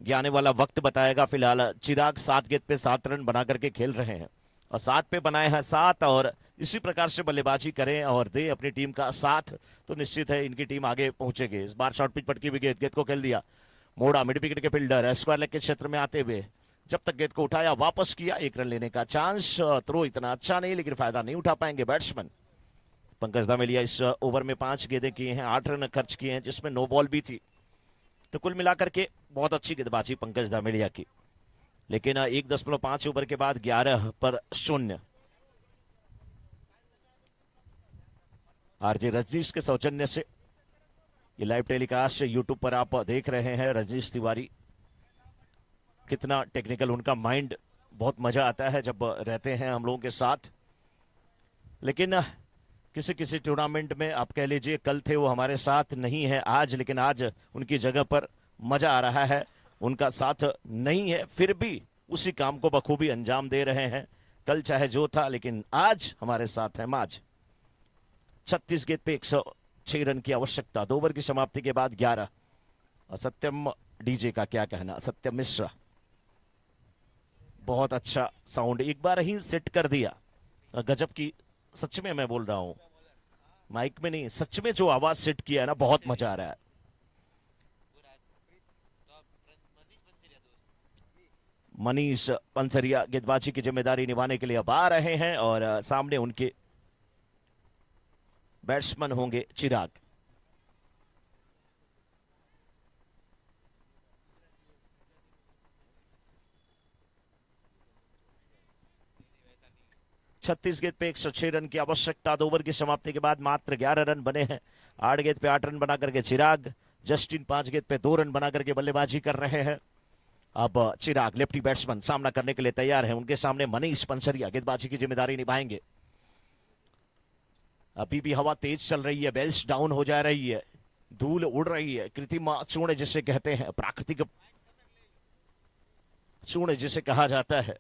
ये आने वाला वक्त बताएगा। फिलहाल चिराग 7 गेंद पे 7 रन बना करके खेल रहे हैं और 7 पे बनाए हैं 7 और इसी प्रकार से बल्लेबाजी करें और दे अपनी टीम का साथ तो निश्चित है इनकी टीम आगे पहुंचेगी। इस बार शॉर्ट पिच पटकी हुई गेंद को खेल दिया, मोड़ा मिड विकेट के फील्डर स्क्वायर लेग के क्षेत्र में आते हुए जब तक गेंद को उठाया, वापस किया, 1 रन लेने का चांस। थ्रो इतना अच्छा नहीं, लेकिन फायदा नहीं उठा पाएंगे बैट्समैन। पंकज धामेलिया इस ओवर में 5 गेंदें किए हैं, 8 रन खर्च किए हैं, जिसमें नो बॉल भी थी। तो कुल मिलाकर के बहुत अच्छी गेंदबाजी पंकज धामेलिया की, लेकिन 1.5 ओवर के बाद 11 पर 0। आरजे रजनीश के सौजन्य से ये लाइव टेलीकास्ट यूट्यूब पर आप देख रहे हैं। रजनीश तिवारी, कितना टेक्निकल उनका माइंड, बहुत मजा आता है जब रहते हैं हम लोगों के साथ। लेकिन किसी किसी टूर्नामेंट में आप कह लीजिए कल थे वो हमारे साथ नहीं है आज, लेकिन आज उनकी जगह पर मजा आ रहा है, उनका साथ नहीं है, फिर भी उसी काम को बखूबी अंजाम दे रहे हैं। कल चाहे जो था, लेकिन आज हमारे साथ है माज। 36 गेंद पे 106 रन की आवश्यकता, 2 ओवर की समाप्ति के बाद 11। और सत्यम डीजे का क्या कहना, सत्यम मिश्रा, बहुत अच्छा साउंड एक बार ही सेट कर दिया, गजब की। सच में मैं बोल रहा हूं, माइक में नहीं, सच में जो आवाज सेट किया है ना, बहुत मजा आ रहा है। मनीष पंसरिया गेंदबाजी की जिम्मेदारी निभाने के लिए अब आ रहे हैं और सामने उनके बैट्समैन होंगे चिराग। छत्तीस गेंद पे 106 रन की आवश्यकता, 2 ओवर की समाप्ति के बाद मात्र 11 रन बने हैं। 8 गेंद पे 8 रन बना करके चिराग, जस्टिन 5 गेंद पे 2 रन बना करके बल्लेबाजी कर रहे हैं। अब चिराग लेफ्टी बैट्समैन सामना करने के लिए तैयार है, उनके सामने मनीष पंसरिया गेंदबाजी की जिम्मेदारी निभाएंगे। अभी भी हवा तेज चल रही है, बेल्स डाउन हो जा रही है, धूल उड़ रही है, कृत्रिम चूर्ण जिसे कहते हैं, प्राकृतिक चूर्ण जिसे कहा जाता है।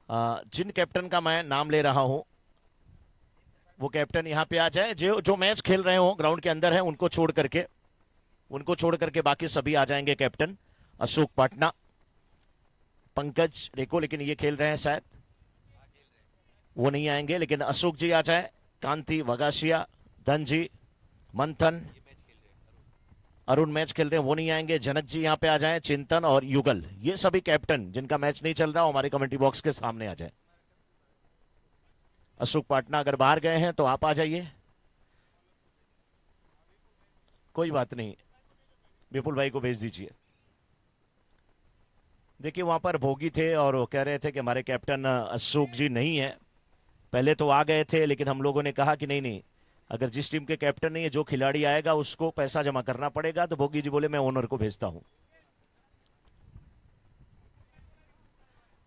जिन कैप्टन का मैं नाम ले रहा हूं वो कैप्टन यहां पे आ जाए, जो मैच खेल रहे हो ग्राउंड के अंदर है, उनको छोड़ करके बाकी सभी आ जाएंगे। कैप्टन अशोक पाटना, पंकज रेको, लेकिन ये खेल रहे हैं शायद, वो नहीं आएंगे, लेकिन अशोक जी आ जाए, कांति, वगासिया, धनजी, मंथन, अरुण मैच खेल रहे हैं, वो नहीं आएंगे। जनक जी यहाँ पे आ जाएं, चिंतन और युगल, ये सभी कैप्टन जिनका मैच नहीं चल रहा, हमारे कमेंट्री बॉक्स के सामने आ जाए। अशोक पाटना अगर बाहर गए हैं तो आप आ जाइए, कोई बात नहीं, विपुल भाई को भेज दीजिए। देखिए वहां पर भोगी थे और वो कह रहे थे कि हमारे कैप्टन अशोक जी नहीं है। पहले तो आ गए थे, लेकिन हम लोगों ने कहा कि नहीं नहीं, अगर जिस टीम के कैप्टन नहीं है, जो खिलाड़ी आएगा उसको पैसा जमा करना पड़ेगा। तो भोगी जी बोले मैं ओनर को भेजता हूं।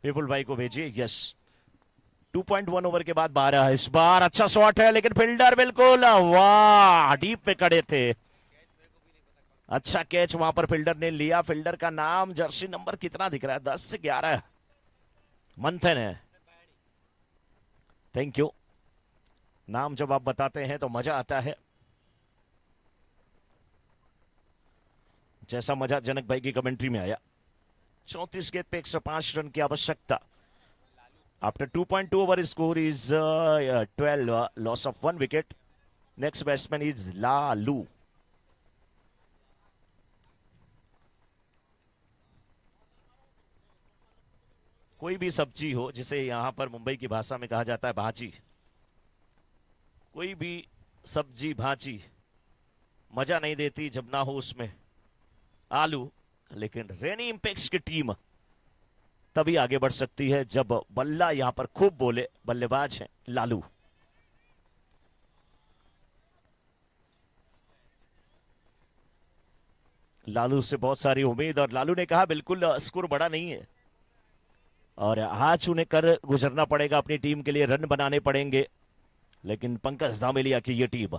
विपुल भाई को भेजिए। यस, 2.1 ओवर के बाद 12। इस बार अच्छा शॉट है, लेकिन फील्डर बिल्कुल वाह डीप पे खड़े थे। अच्छा कैच वहां पर फील्डर ने लिया। फील्डर का नाम जर्सी नंबर कितना दिख रहा है, 10 से 11 मंथन है। थैंक यू, नाम जब आप बताते हैं तो मजा आता है, जैसा मजा जनक भाई की कमेंट्री में आया। 34 गेंद पे 105 रन की आवश्यकता। After 2.2 over score is 12, loss of 1 wicket. Next batsman is Lalu. कोई भी सब्जी हो, जिसे यहां पर मुंबई की भाषा में कहा जाता है भाजी, कोई भी सब्जी भाजी मजा नहीं देती जब ना हो उसमें आलू। लेकिन रेनी इंपेक्स की टीम तभी आगे बढ़ सकती है जब बल्ला यहां पर खूब बोले। बल्लेबाज हैं लालू। लालू से बहुत सारी उम्मीद, और लालू ने कहा बिल्कुल स्कोर बड़ा नहीं है और आज उन्हें कर गुजरना पड़ेगा, अपनी टीम के लिए रन बनाने पड़ेंगे। लेकिन पंकज धामेलिया की ये टीम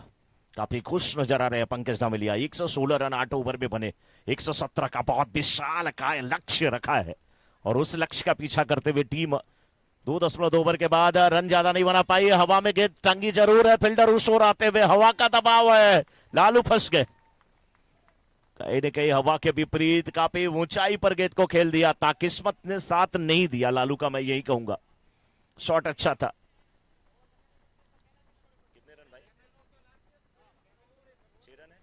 काफी खुश नजर आ रहे हैं। पंकज धामेलिया 116 रन 8 ओवर में बने। 117 का बहुत विशाल काय लक्ष्य रखा है और उस लक्ष्य का पीछा करते हुए टीम 2.2 ओवर के बाद रन ज्यादा नहीं बना पाई। हवा में गेंद टंगी जरूर है, फील्डर उस ओर आते हुए, हवा का दबाव है, लालू फंस गए। कहीं न कहीं हवा के विपरीत काफी ऊंचाई पर गेंद को खेल दिया था। किस्मत ने साथ नहीं दिया लालू का, मैं यही कहूंगा। शॉट अच्छा था। कितने रन भाई? 6 रन है।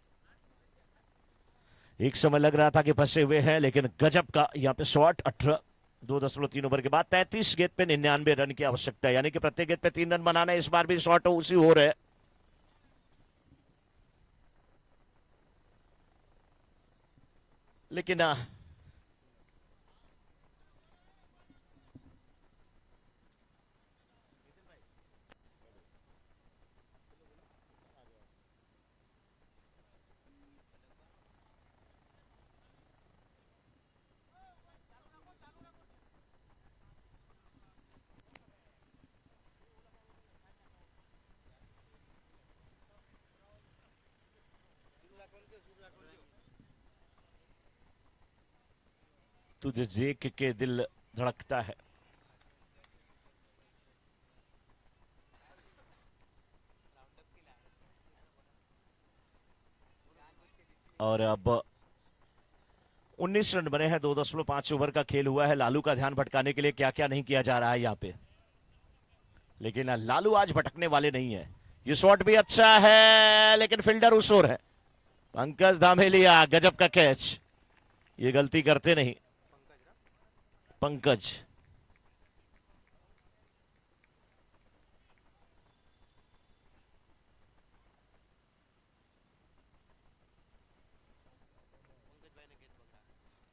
एक समय लग रहा था कि फंसे हुए हैं, लेकिन गजब का यहाँ पे शॉट। 2.3 ओवर के बाद 33 गेंद पे 99 रन की आवश्यकता है, यानी कि प्रत्येक गेंद पे 3 रन बनाना है। इस बार भी शॉट उसी हो रहे, लेकिन तुझे देख के दिल धड़कता है। और अब 19 रन बने हैं। 2.5 ओवर का खेल हुआ है। लालू का ध्यान भटकाने के लिए क्या क्या नहीं किया जा रहा है यहाँ पे, लेकिन लालू आज भटकने वाले नहीं है। ये शॉट भी अच्छा है, लेकिन फील्डर उस ओर है। पंकज धामेलिया, गजब का कैच, ये गलती करते नहीं पंकज।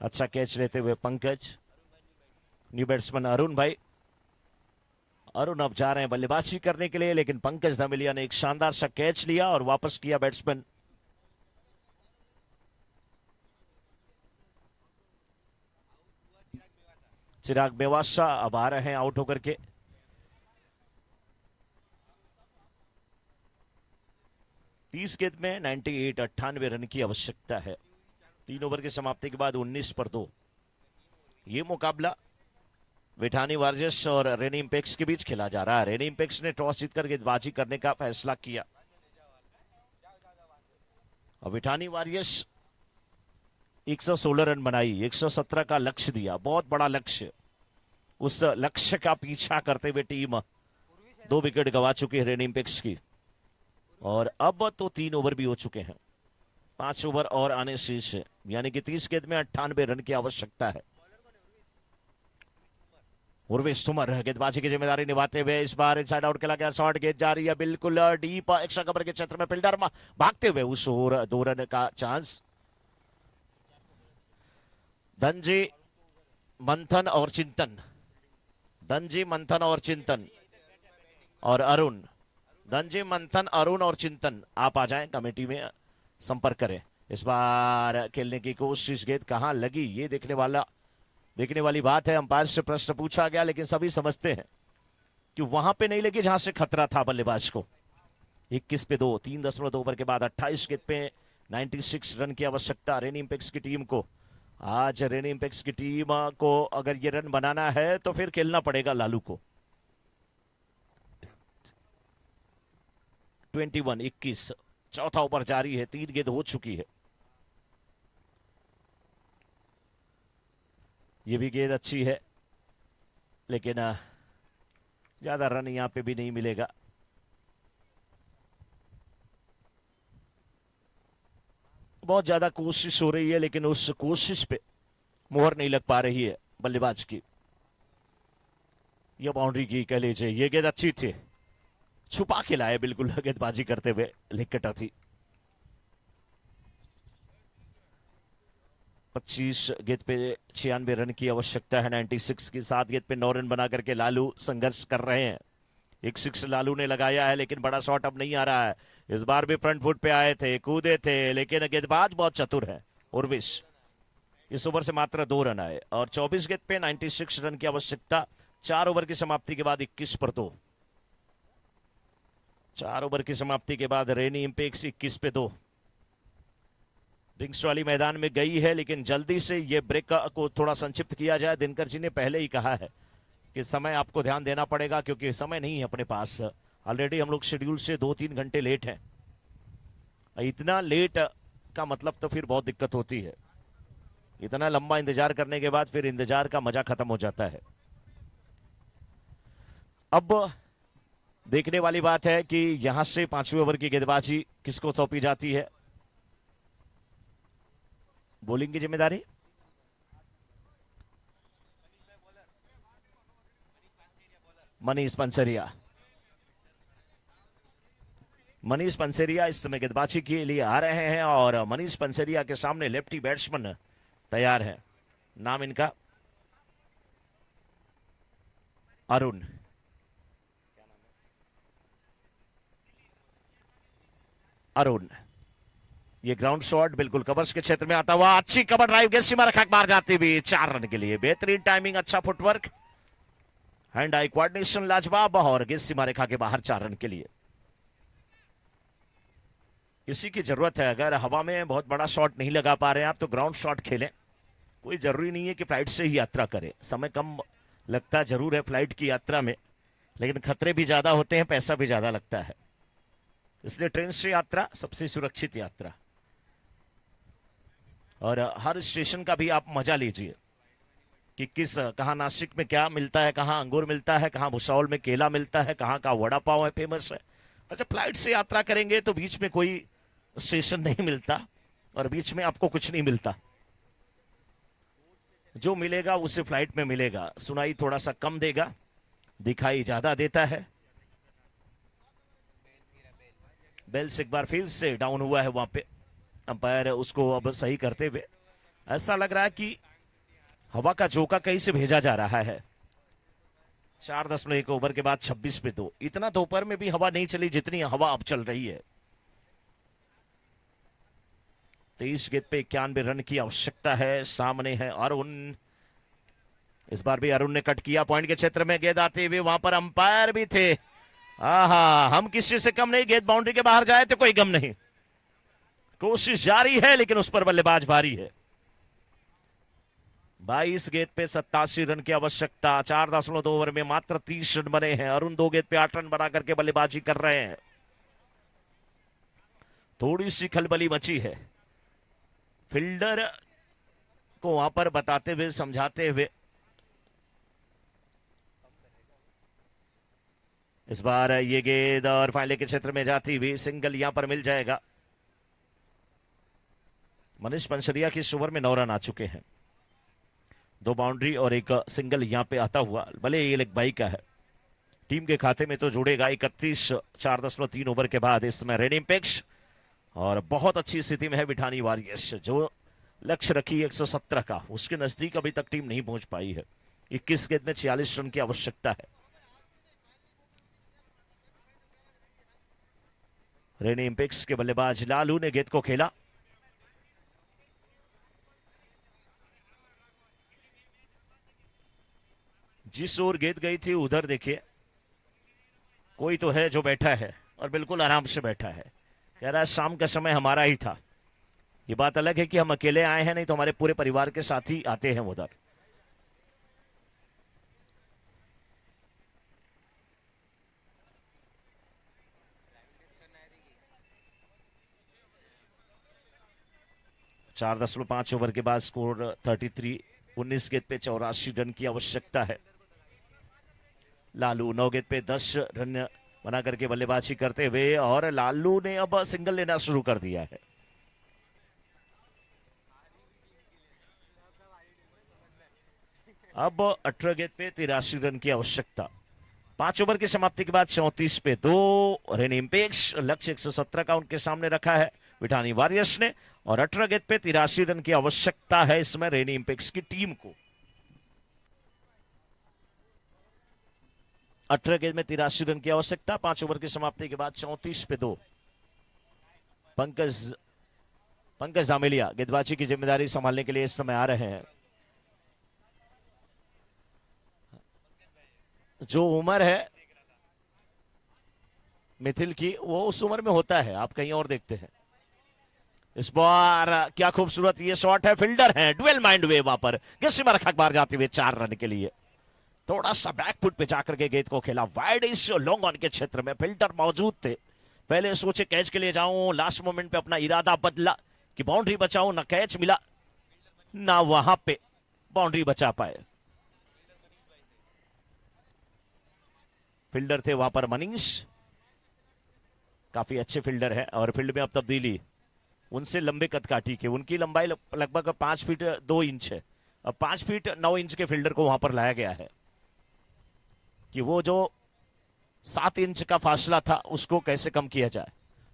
अच्छा कैच लेते हुए पंकज। न्यू बैट्समैन अरुण भाई। अरुण अब जा रहे हैं बल्लेबाजी करने के लिए, लेकिन पंकज धामेलिया ने एक शानदार सा कैच लिया और वापस किया बैट्समैन। चिराग मेवासा अब आ रहे हैं आउट होकर के। तीस गेंद में 98 रन की आवश्यकता है। 3 ओवर की समाप्ति के बाद 19 पर 2। ये मुकाबला विठानी वारियर्स और रेनी इंपेक्स के बीच खेला जा रहा है। रेनी इंपेक्स ने टॉस जीतकर गेंदबाजी करने का फैसला किया और विठानी वारियर्स 116 रन बनाई। 117 का लक्ष्य दिया, बहुत बड़ा लक्ष्य। उस लक्ष्य का पीछा करते हुए टीम 2 विकेट गंवा चुकी है रेनी इंपेक्स की। और अब तो 3 ओवर भी हो चुके हैं, 5 ओवर और आने शेष है, यानी कि 30 गेंद में 98 रन की आवश्यकता है। उर्वेश तोमर गेंदबाजी की जिम्मेदारी निभाते हुए इस बार इनसाइड आउट खेला गया, शॉट गेंद जा रही है बिल्कुल डीप एक्स्ट्रा कवर के क्षेत्र में, फील्डर भागते हुए उस ओर 2 रन का चांस। धनजी मंथन और चिंतन, धनजी मंथन और चिंतन और अरुण, धनजी मंथन अरुण और चिंतन आप आ जाएं, कमेटी में संपर्क करें। इस बार खेलने की कोशिश, गेंद कहां लगी ये देखने वाली बात है। अंपायर से प्रश्न पूछा गया लेकिन सभी समझते हैं कि वहां पे नहीं लगी जहां से खतरा था बल्लेबाज को। 21 पे 2, 3.2 ओवर के बाद 28 गेंद पे 96 रन की आवश्यकता रेनी इंपेक्स की टीम को। आज रेनी इंपेक्स की टीम को अगर ये रन बनाना है तो फिर खेलना पड़ेगा लालू को। 21 चौथा ओवर जारी है, 3 गेंद हो चुकी है। ये भी गेंद अच्छी है लेकिन ज्यादा रन यहां पे भी नहीं मिलेगा। बहुत ज्यादा कोशिश हो रही है लेकिन उस कोशिश पे मोहर नहीं लग पा रही है बल्लेबाज की। ये बाउंड्री की कह लीजिए, ये गेंद अच्छी थी, छुपा के लाए बिल्कुल गेंदबाजी करते हुए, लिकटा थी। 25 गेंद पे 96 रन की आवश्यकता है, 96 की। 7 गेंद पे 9 रन बना करके लालू संघर्ष कर रहे हैं। एक 6 लालू ने लगाया है लेकिन बड़ा शॉट अब नहीं आ रहा है। इस बार भी फ्रंट फुट पे आए थे, कूदे थे लेकिन गेंदबाज बहुत चतुर है उर्विश। इस ओवर से मात्र 2 रन आए और 24 गेंद पे 96 रन की आवश्यकता। 4 ओवर की समाप्ति के बाद 21 पर 2। 4 ओवर की समाप्ति के बाद रेनी इंपेक्स 21 पे 2। रिंग्स वाली मैदान में गई है लेकिन जल्दी से ये ब्रेक को थोड़ा संक्षिप्त किया जाए। दिनकर जी ने पहले ही कहा है कि समय आपको ध्यान देना पड़ेगा क्योंकि समय नहीं है अपने पास। ऑलरेडी हम लोग शेड्यूल से 2-3 घंटे लेट हैं। इतना लेट का मतलब तो फिर बहुत दिक्कत होती है। इतना लंबा इंतजार करने के बाद फिर इंतजार का मजा खत्म हो जाता है। अब देखने वाली बात है कि यहां से 5वें ओवर की गेंदबाजी किसको सौंपी जाती है। बॉलिंग की जिम्मेदारी मनीष पंसरिया। मनीष पंसरिया इस समय गेंदबाजी के लिए आ रहे हैं और मनीष पंसरिया के सामने लेफ्टी बैट्समैन तैयार है। नाम इनका अरुण। अरुण, ये ग्राउंड शॉट बिल्कुल कवर्स के क्षेत्र में आता हुआ, अच्छी कवर ड्राइव के सीमा रेखा बाहर जाती हुई 4 रन के लिए। बेहतरीन टाइमिंग, अच्छा फुटवर्क, हैंड आई कोऑर्डिनेशन लाजवाब और गेंद सीमा रेखा के बाहर 4 रन के लिए। इसी की जरूरत है। अगर हवा में बहुत बड़ा शॉट नहीं लगा पा रहे हैं आप तो ग्राउंड शॉट खेलें। कोई जरूरी नहीं है कि फ्लाइट से ही यात्रा करें। समय कम लगता जरूर है फ्लाइट की यात्रा में लेकिन खतरे भी ज्यादा होते हैं, पैसा भी ज्यादा लगता है। इसलिए ट्रेन से यात्रा सबसे सुरक्षित यात्रा। और हर स्टेशन का भी आप मजा लीजिए कि कहाँ नासिक में क्या मिलता है, कहाँ अंगूर मिलता है, कहाँ भुसावल में केला मिलता है, कहाँ का वड़ा पाव है फेमस है। अच्छा, फ्लाइट से यात्रा करेंगे तो बीच में कोई स्टेशन नहीं मिलता और बीच में आपको कुछ नहीं मिलता। जो मिलेगा उसे फ्लाइट में मिलेगा। सुनाई थोड़ा सा कम देगा, दिखाई ज्यादा देता है। बेल्स एक बार फिर से डाउन हुआ है वहां पे, अंपायर उसको अब सही करते हुए। ऐसा लग रहा है कि हवा का झोंका कहीं से भेजा जा रहा है। 4.1 ओवर के बाद 26 पे 2। इतना दोपहर में भी हवा नहीं चली जितनी हवा अब चल रही है। 23 गेंद पे 91 रन की आवश्यकता है। सामने है अरुण। इस बार भी अरुण ने कट किया पॉइंट के क्षेत्र में, गेंद आते हुए वहां पर अंपायर भी थे। आहा, हम किसी से कम नहीं, गेंद बाउंड्री के बाहर जाए तो कोई गम नहीं। कोशिश जारी है लेकिन उस पर बल्लेबाज भारी है। 22 गेंद पे 87 रन की आवश्यकता। 4.2 ओवर में मात्र 30 रन बने हैं। अरुण 2 गेंद पे 8 रन बना करके बल्लेबाजी कर रहे हैं। थोड़ी सी खलबली मची है। फील्डर को वहां पर बताते हुए, समझाते हुए इस बार ये गेंद और फाइनल के क्षेत्र में जाती हुई सिंगल यहां पर मिल जाएगा। मनीष पंचरिया की इस ओवर में 9 रन आ चुके हैं, 2 बाउंड्री और एक सिंगल यहां पे आता हुआ, भले ये लेग बाई का है, टीम के खाते में तो जुड़ेगा। 31 4.3 ओवर के बाद इस समय रेनिम पिक्स और बहुत अच्छी स्थिति में है बिठानी वॉरियर्स, जो लक्ष्य रखी 117 का, उसके नजदीक अभी तक टीम नहीं पहुंच पाई है। 21 गेंद में 46 रन की आवश्यकता है। रेनिम पिक्स के बल्लेबाज लालू ने गेंद को खेला, जिस ओर गेंद गई थी उधर देखिए कोई तो है जो बैठा है और बिल्कुल आराम से बैठा है, कह रहा है शाम का समय हमारा ही था। ये बात अलग है कि हम अकेले आए हैं, नहीं तो हमारे पूरे परिवार के साथ ही आते हैं उधर। चार 4.5 ओवर के बाद स्कोर 33, 19 गेंद पे 84 रन की आवश्यकता है। लालू 9 गेंद पे 10 रन बना करके बल्लेबाजी करते हुए, और लालू ने अब सिंगल लेना शुरू कर दिया है। अब 18 गेंद पे 83 रन की आवश्यकता। 5 ओवर की समाप्ति के बाद 34 पे 2 रेनिम पिक्स, लक्ष्य 117 का उनके सामने रखा है बिठानी वॉरियर्स ने, और 18 गेंद पे 83 रन की आवश्यकता है इसमें रेनिम पिक्स की टीम को। 18 गेंद में 83 रन की आवश्यकता, 5 ओवर की समाप्ति के बाद 34 पे 2। पंकज धामेलिया गेंदबाजी की जिम्मेदारी संभालने के लिए इस समय आ रहे हैं। जो उम्र है मिथिल की, वो उस उम्र में होता है, आप कहीं और देखते हैं। इस बार क्या खूबसूरत ये शॉट है, फील्डर है, डुएल माइंड वे वहां पर किसी में रखा बार जाते हुए 4 रन के लिए। थोड़ा सा बैकफुट पे जाकर के गेंद को खेला, वाइड इस लॉन्ग ऑन के क्षेत्र में फील्डर मौजूद थे। पहले सोचे कैच के लिए जाऊं, लास्ट मोमेंट पे अपना इरादा बदला कि बाउंड्री बचाऊं, ना कैच मिला ना वहां पे बाउंड्री बचा पाए। फील्डर थे वहां पर मनीष, काफी अच्छे फील्डर है, और फील्ड में अब तब्दीली उनसे लंबे कद काठी के, उनकी लंबाई लगभग 5 फीट 2 इंच है, अब 5 फीट 9 इंच के फील्डर को वहां पर लाया गया है कि वो जो 7 इंच का फासला था उसको कैसे कम किया जाए।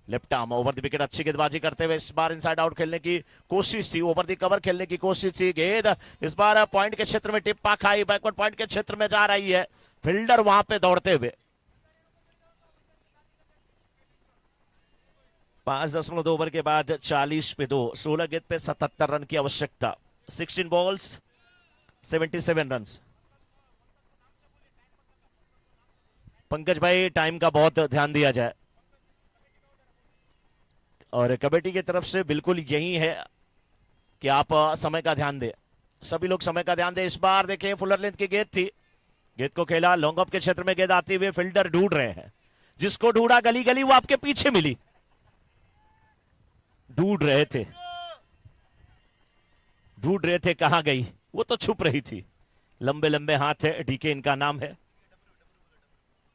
Left arm over the wicket, अच्छी गेंदबाजी करते हुए इस बार इनसाइड आउट खेलने की कोशिश थी, ओवर द कवर खेलने की कोशिश थी। गेंद इस बार पॉइंट के क्षेत्र में टिप्पा खाई, बैकवर्ड पॉइंट के क्षेत्र में जा रही है, फील्डर वहां पे दौड़ते हुए। 5.2 ओवर के बाद 40 पे 2, 16 गेंद पे 77 रन की आवश्यकता। 16 बॉल्स 77 रन। पंकज भाई टाइम का बहुत ध्यान दिया जाए, और कमेटी की तरफ से बिल्कुल यही है कि आप समय का ध्यान दें, सभी लोग समय का ध्यान दें। इस बार देखें फुलर लेंथ की गेंद थी, गेंद को खेला, लॉन्ग ऑफ के क्षेत्र में गेंद आती हुई फील्डर ढूंढ रहे हैं, जिसको ढूंढा गली गली वो आपके पीछे मिली, ढूंढ रहे थे कहां गई, वो तो छुप रही थी। लंबे लंबे हाथ है, डीके इनका नाम है,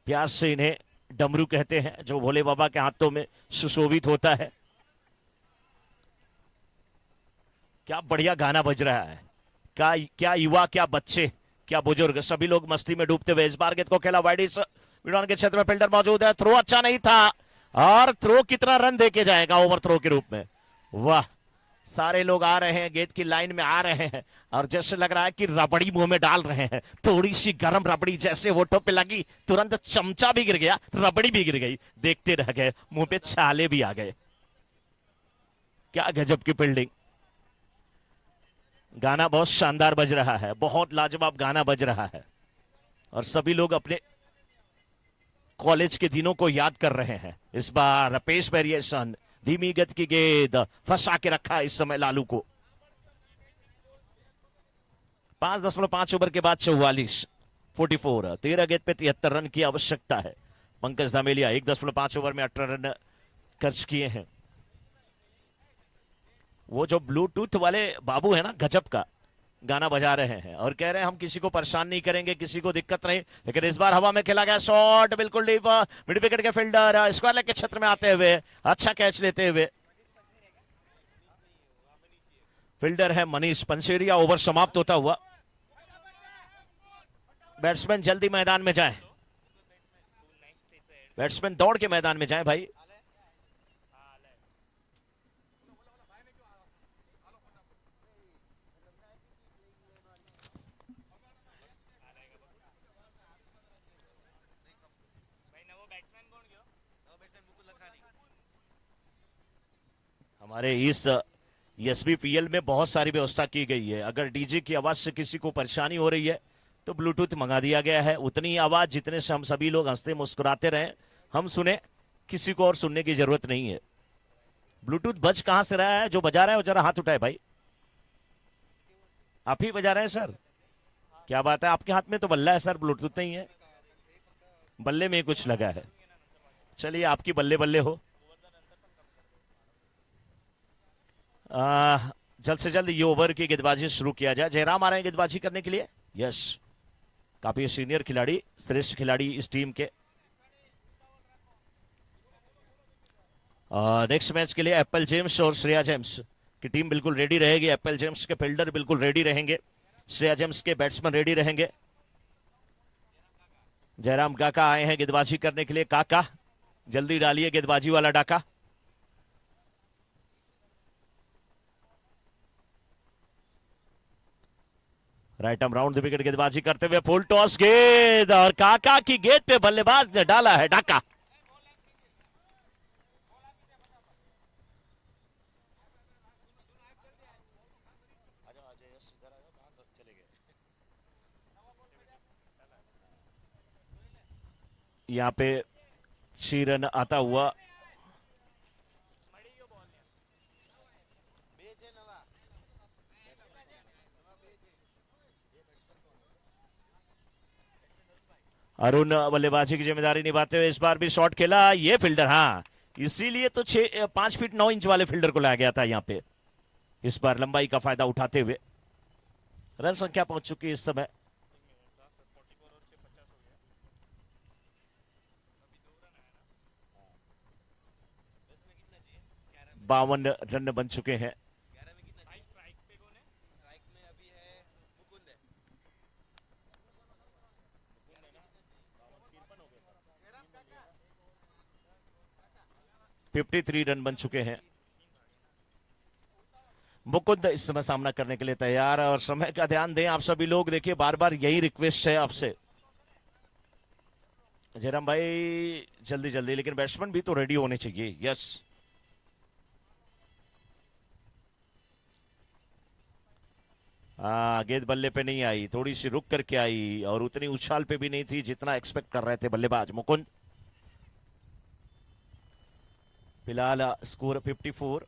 प्यार से इन्हें डमरू कहते हैं, जो भोले बाबा के हाथों में सुशोभित होता है। क्या बढ़िया गाना बज रहा है, क्या युवा, क्या बच्चे, क्या बुजुर्ग, सभी लोग मस्ती में डूबते हुए। इस बार गेंद को खेला वाइड विडॉन के क्षेत्र में, फील्डर मौजूद है, थ्रो अच्छा नहीं था, और थ्रो कितना रन देके जाएगा ओवर थ्रो के रूप में। वाह, सारे लोग आ रहे हैं, गेंद की लाइन में आ रहे हैं, और जैसे लग रहा है कि रबड़ी मुंह में डाल रहे हैं, थोड़ी सी गर्म रबड़ी जैसे होठों पे लगी, तुरंत चमचा भी गिर गया, रबड़ी भी गिर गई, देखते रह गए, मुंह पे छाले भी आ गए। क्या गजब की फील्डिंग। गाना बहुत शानदार बज रहा है, बहुत लाजवाब गाना बज रहा है, और सभी लोग अपने कॉलेज के दिनों को याद कर रहे हैं। इस बार पेस वेरिएशन, धीमी गति की गेंद, फंसा के रखा इस समय लालू को। 5.5 ओवर के बाद 44, 44, 13 गेंद पे 73 रन की आवश्यकता है। पंकज धामेलिया 1.5 ओवर में 18 रन खर्च किए हैं। वो जो ब्लूटूथ वाले बाबू है ना गजब का, गाना बजा रहे हैं और कह रहे हैं हम किसी को परेशान नहीं करेंगे, किसी को दिक्कत नहीं। लेकिन इस बार हवा में खेला गया शॉट बिल्कुल डीप, मिड विकेट के फील्डर स्क्वायर लेग के क्षेत्र में आते हुए अच्छा कैच लेते हुए फील्डर है मनीष पंसेरिया। ओवर समाप्त होता हुआ बैट्समैन जल्दी मैदान में जाएं, बैट्समैन दौड़ के मैदान में जाएं भाई। हमारे इस एसबीपीएल में बहुत सारी व्यवस्था की गई है। अगर डीजे की आवाज से किसी को परेशानी हो रही है तो ब्लूटूथ मंगा दिया गया है। उतनी ही आवाज जितने से हम सभी लोग हंसते मुस्कुराते रहें, हम सुने, किसी को और सुनने की जरूरत नहीं है। ब्लूटूथ बज कहां से रहा है? जो बजा रहा है वो जरा हाथ उठाए भाई। आप ही बजा रहे हैं सर? क्या बात है, आपके हाथ में तो बल्ला है सर, ब्लूटूथ नहीं है। बल्ले में कुछ लगा है। चलिए आपकी बल्ले बल्ले हो। जल्द से जल्द ये ओवर की गेंदबाजी शुरू किया जाए। जयराम आ रहे हैं गेंदबाजी करने के लिए। यस, काफी सीनियर खिलाड़ी, श्रेष्ठ खिलाड़ी इस टीम के। नेक्स्ट मैच के लिए एप्पल जेम्स और श्रेया जेम्स की टीम बिल्कुल रेडी रहेगी। एप्पल जेम्स के फील्डर बिल्कुल रेडी रहेंगे, श्रेया जेम्स के बैट्समैन रेडी रहेंगे। जयराम काका आए हैं गेंदबाजी करने के लिए। काका जल्दी डालिए गेंदबाजी वाला डाका। Right arm round the wicket गेंदबाजी करते हुए फुल टॉस गेंद और काका की गेंद पे बल्लेबाज ने डाला है डाका। यहां पे 6 रन आता हुआ अरुण बल्लेबाजी की जिम्मेदारी निभाते हुए इस बार भी शॉट खेला ये फील्डर। हाँ, इसीलिए तो 5 फीट 9 इंच वाले फील्डर को लाया गया था यहां पे। इस बार लंबाई का फायदा उठाते हुए रन संख्या पहुंच चुकी है इस समय 52 रन बन चुके हैं। फिफ्टी 53 रन बन चुके हैं। मुकुंद इस समय सामना करने के लिए तैयार है और समय का ध्यान दें आप सभी लोग। देखिए बार बार यही रिक्वेस्ट है आपसे जयराम भाई, जल्दी जल्दी, लेकिन बैट्समैन भी तो रेडी होने चाहिए। यस, गेंद बल्ले पे नहीं आई, थोड़ी सी रुक करके आई और उतनी उछाल पे भी नहीं थी जितना एक्सपेक्ट कर रहे थे बल्लेबाज मुकुंद। फिलहाल स्कोर 54।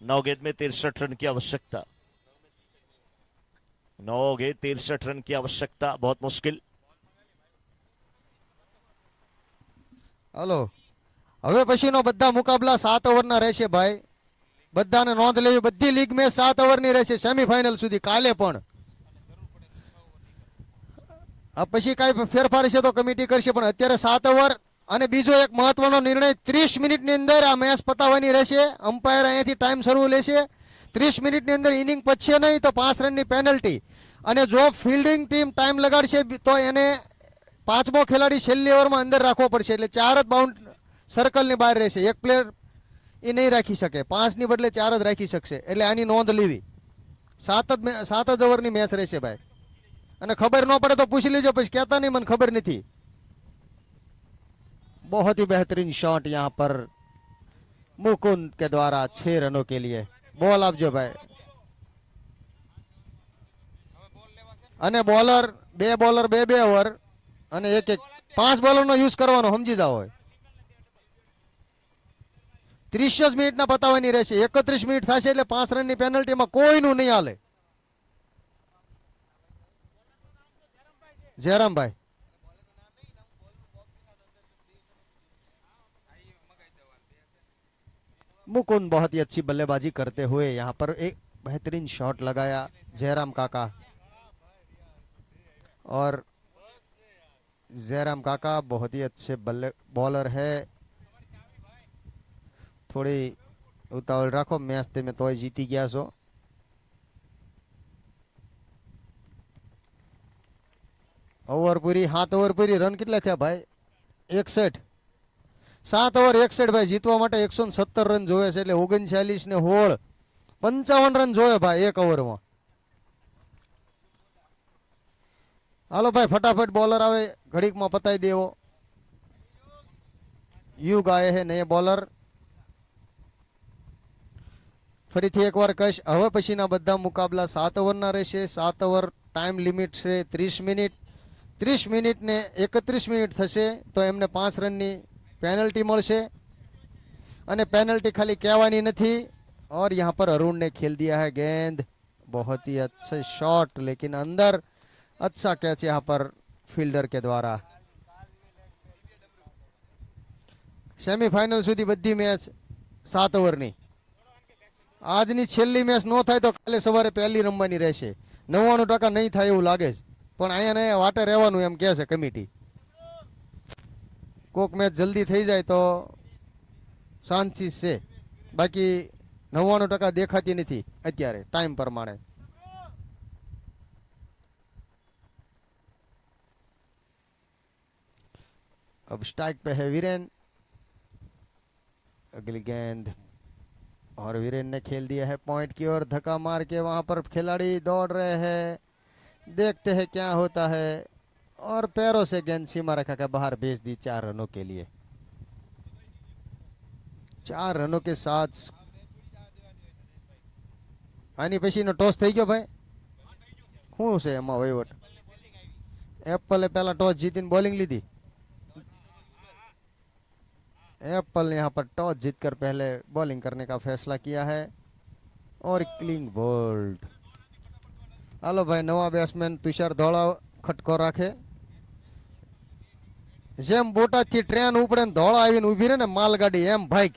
9 गेंद में 63 रन की आवश्यकता। 9 गेंद 63 रन की आवश्यकता, बहुत मुश्किल। હલો, હવે પછીનો બધા મુકાબલા 7 ઓવરના રહેશે ભાઈ. બધાને નોંધ લેવી, બધી લીગ મેચ 7 ઓવરની રહેશે સેમીફાઇનલ સુધી, કાલે પણ. આ પછી કાંઈ ફેરફાર છે તો કમિટી કરશે, પણ અત્યારે 7 ઓવર. અને બીજો એક મહત્વનો નિર્ણય, 30 મિનિટની અંદર આ મેચ પતાવવાની રહેશે. અમ્પાયર અહીંયાથી ટાઈમ શરૂ લેશે. 30 મિનિટની અંદર ઇનિંગ પતશે નહીં તો 5 રનની પેનલ્ટી. અને જો ફિલ્ડિંગ ટીમ ટાઈમ લગાડશે તો એને 5મો ખેલાડી છેલ્લી ઓવરમાં અંદર રાખવો પડશે. એટલે 4 જ બાઉન્ડ સર્કલની બહાર રહેશે. એક પ્લેયર એ નહીં રાખી શકે, 5ની બદલે 4 જ રાખી શકશે. એટલે આની નોંધ લેવી. 7 જ ઓવરની મેચ રહેશે ભાઈ. અને ખબર ન પડે તો પૂછી લેજો, પછી કહેતા નહીં મને ખબર નથી. बहुत ही बेहतरीन शॉट यहाँ पर मुकुंद के द्वारा 6 रनों के लिए. बॉल आपजो भाई. અને બોલર 2 બોલર 2 ઓવર અને 1 5 બોલરનો યુઝ કરવાનો, સમજી જાઓ. 30 મિનિટના પતાવવાની રહેશે. 31 મિનિટ થશે એટલે 5 રનની પેનલ્ટીમાં કોઈનું નહીં હાલે. જયરામ ભાઈ, मुकुंद बहुत ही अच्छी बल्लेबाजी करते हुए यहाँ पर एक बेहतरीन शॉट लगाया जयराम काका, और जयराम काका बहुत ही अच्छे बॉलर है। थोड़ी उतावल रखो, मैच ते में तो जीती गया सो। ओवर पूरी, 7 ओवर पूरी, रन कितला थया भाई? 61। 7 ओवर 61 भाई, जीतवा માટે 170 રન જોવે છે, એટલે 39 ને 16 55 રન જોવે ભાઈ એક ઓવરમાં। હાલો ભાઈ ફટાફટ બોલર આવે, ઘડીકમાં પતાઈ દેવો। યુગ આए હે નયે બોલર। ફરીથી એકવાર કશ, હવે પછીના બધા મુકાબલા 7 ઓવરના રહેશે। 7 ઓવર ટાઈમ લિમિટ છે 30 મિનિટ। 30 મિનિટ ને 31 મિનિટ થશે તો એમને 5 રનની पेनल्टी મળશે, અને पेनल्टी खाली કહેવાની નથી। और यहाँ पर अरुण ने खेल दिया है गेंद, बहुत ही अच्छा शॉट, लेकिन अंदर अच्छा कैच यहाँ पर फील्डर के द्वारा। सेमीफाइनल सुधी बधी मैच 7 ओवरनी। આજની છેલ્લી મેચ નો થાય તો કાલે સવારે પહેલી રમવાની રહેશે। 99% નહીં થાય એવું લાગે છે, પણ અહીંયા ને વાટે રહેવાનું એમ કહે છે કમિટી। કોક મેચ જલ્દી થઈ જાય તો શાંતિ છે, બાકી 99% દેખાતી નથી અત્યારે ટાઈમ પ્રમાણે। अब स्ट्राइक पे है वीरेन, अगली गेंद, और वीरेन ने खेल दिया है पॉइंट की ओर, धक्का मार के वहां पर खिलाड़ी दौड़ रहे हैं, देखते हैं क्या होता है। और पैरों से गेंद सीमा रेखा के बाहर भेज दी 4 रनों के लिए। 4 रनों के साथ आनी पछीनो टॉस થઈ ગયો ભાઈ, શું છે એમાં વહીવટ? એપલે પહેલા ટॉस જીતીને બોલિંગ લીધી। एप्पल ने यहाँ पर टॉस जीतकर पहले बॉलिंग करने का फैसला किया है, और क्लीन बोल्ड। हालो भाई नवा बैट्समैन तुषार धोला खटको राखे। जेम बोटाद थी ट्रेन उपड़े धोला आवीने ऊभी रहे ने मालगाड़ी एम भाई।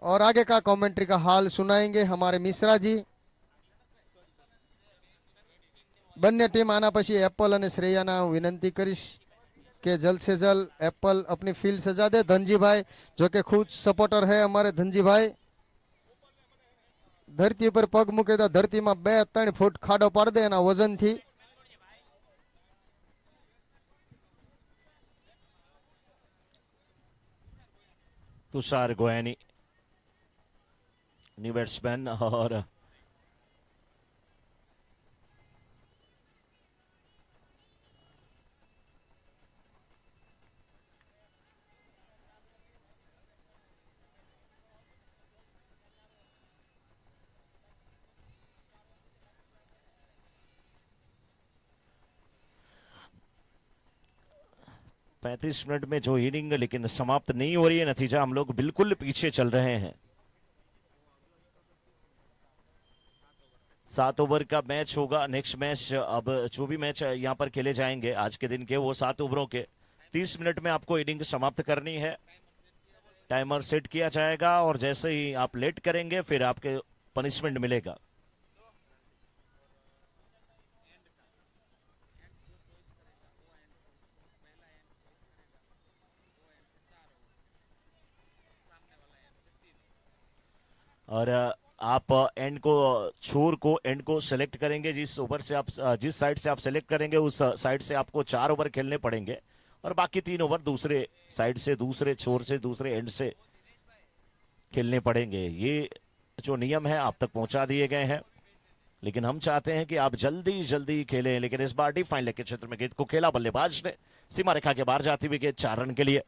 और आगे का कमेंट्री का हाल सुनाएंगे हमारे मिश्रा जी। बन्ने टीम आना पछी एप्पल और श्रेयाना विनंती करीश के जल्द से जल्द एप्पल अपनी फील्ड सजा दे। धनजी भाई जो कि खुद सपोर्टर है हमारे, धनजी भाई धरती पर पग मूके तो धरती में 2-3 फूट खाडो पाड़ दे एना वजन थी। तुषार गोयनी न्यू बैट्समैन, और 35 मिनट में जो इनिंग लेकिन समाप्त नहीं हो रही है, नतीजा हम लोग बिल्कुल पीछे चल रहे हैं। 7 ओवर का मैच होगा नेक्स्ट मैच। अब जो भी मैच यहाँ पर खेले जाएंगे आज के दिन के, वो 7 ओवरों के 30 मिनट में आपको इनिंग समाप्त करनी है। टाइमर सेट किया जाएगा और जैसे ही आप लेट करेंगे फिर आपके पनिशमेंट मिलेगा। और आप एंड को छोर को एंड को सेलेक्ट करेंगे। जिस ओवर से आप जिस साइड से आप सेलेक्ट करेंगे उस साइड से आपको 4 ओवर खेलने पड़ेंगे, और बाकी 3 ओवर दूसरे साइड से, दूसरे छोर से, दूसरे एंड से खेलने पड़ेंगे। ये जो नियम है आप तक पहुंचा दिए गए हैं, लेकिन हम चाहते हैं कि आप जल्दी जल्दी खेलें। लेकिन इस बार डीप फाइन लेग के क्षेत्र में गेंद को खेला, बल्लेबाज ने सीमा रेखा के बाहर जाती हुई गेंद 4 रन के लिए।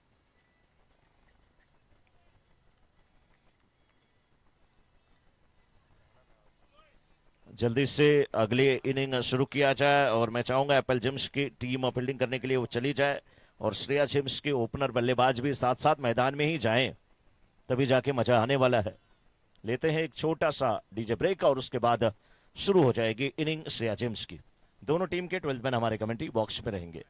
जल्दी से अगली इनिंग शुरू किया जाए, और मैं चाहूंगा एप्पल जिम्स की टीम फील्डिंग करने के लिए वो चली जाए, और श्रेया जिम्स के ओपनर बल्लेबाज भी साथ साथ मैदान में ही जाएं, तभी जाके मजा आने वाला है। लेते हैं एक छोटा सा डीजे ब्रेक और उसके बाद शुरू हो जाएगी इनिंग श्रेया जिम्स की। दोनों टीम के 12 मैन हमारे कमेंट्री बॉक्स में रहेंगे।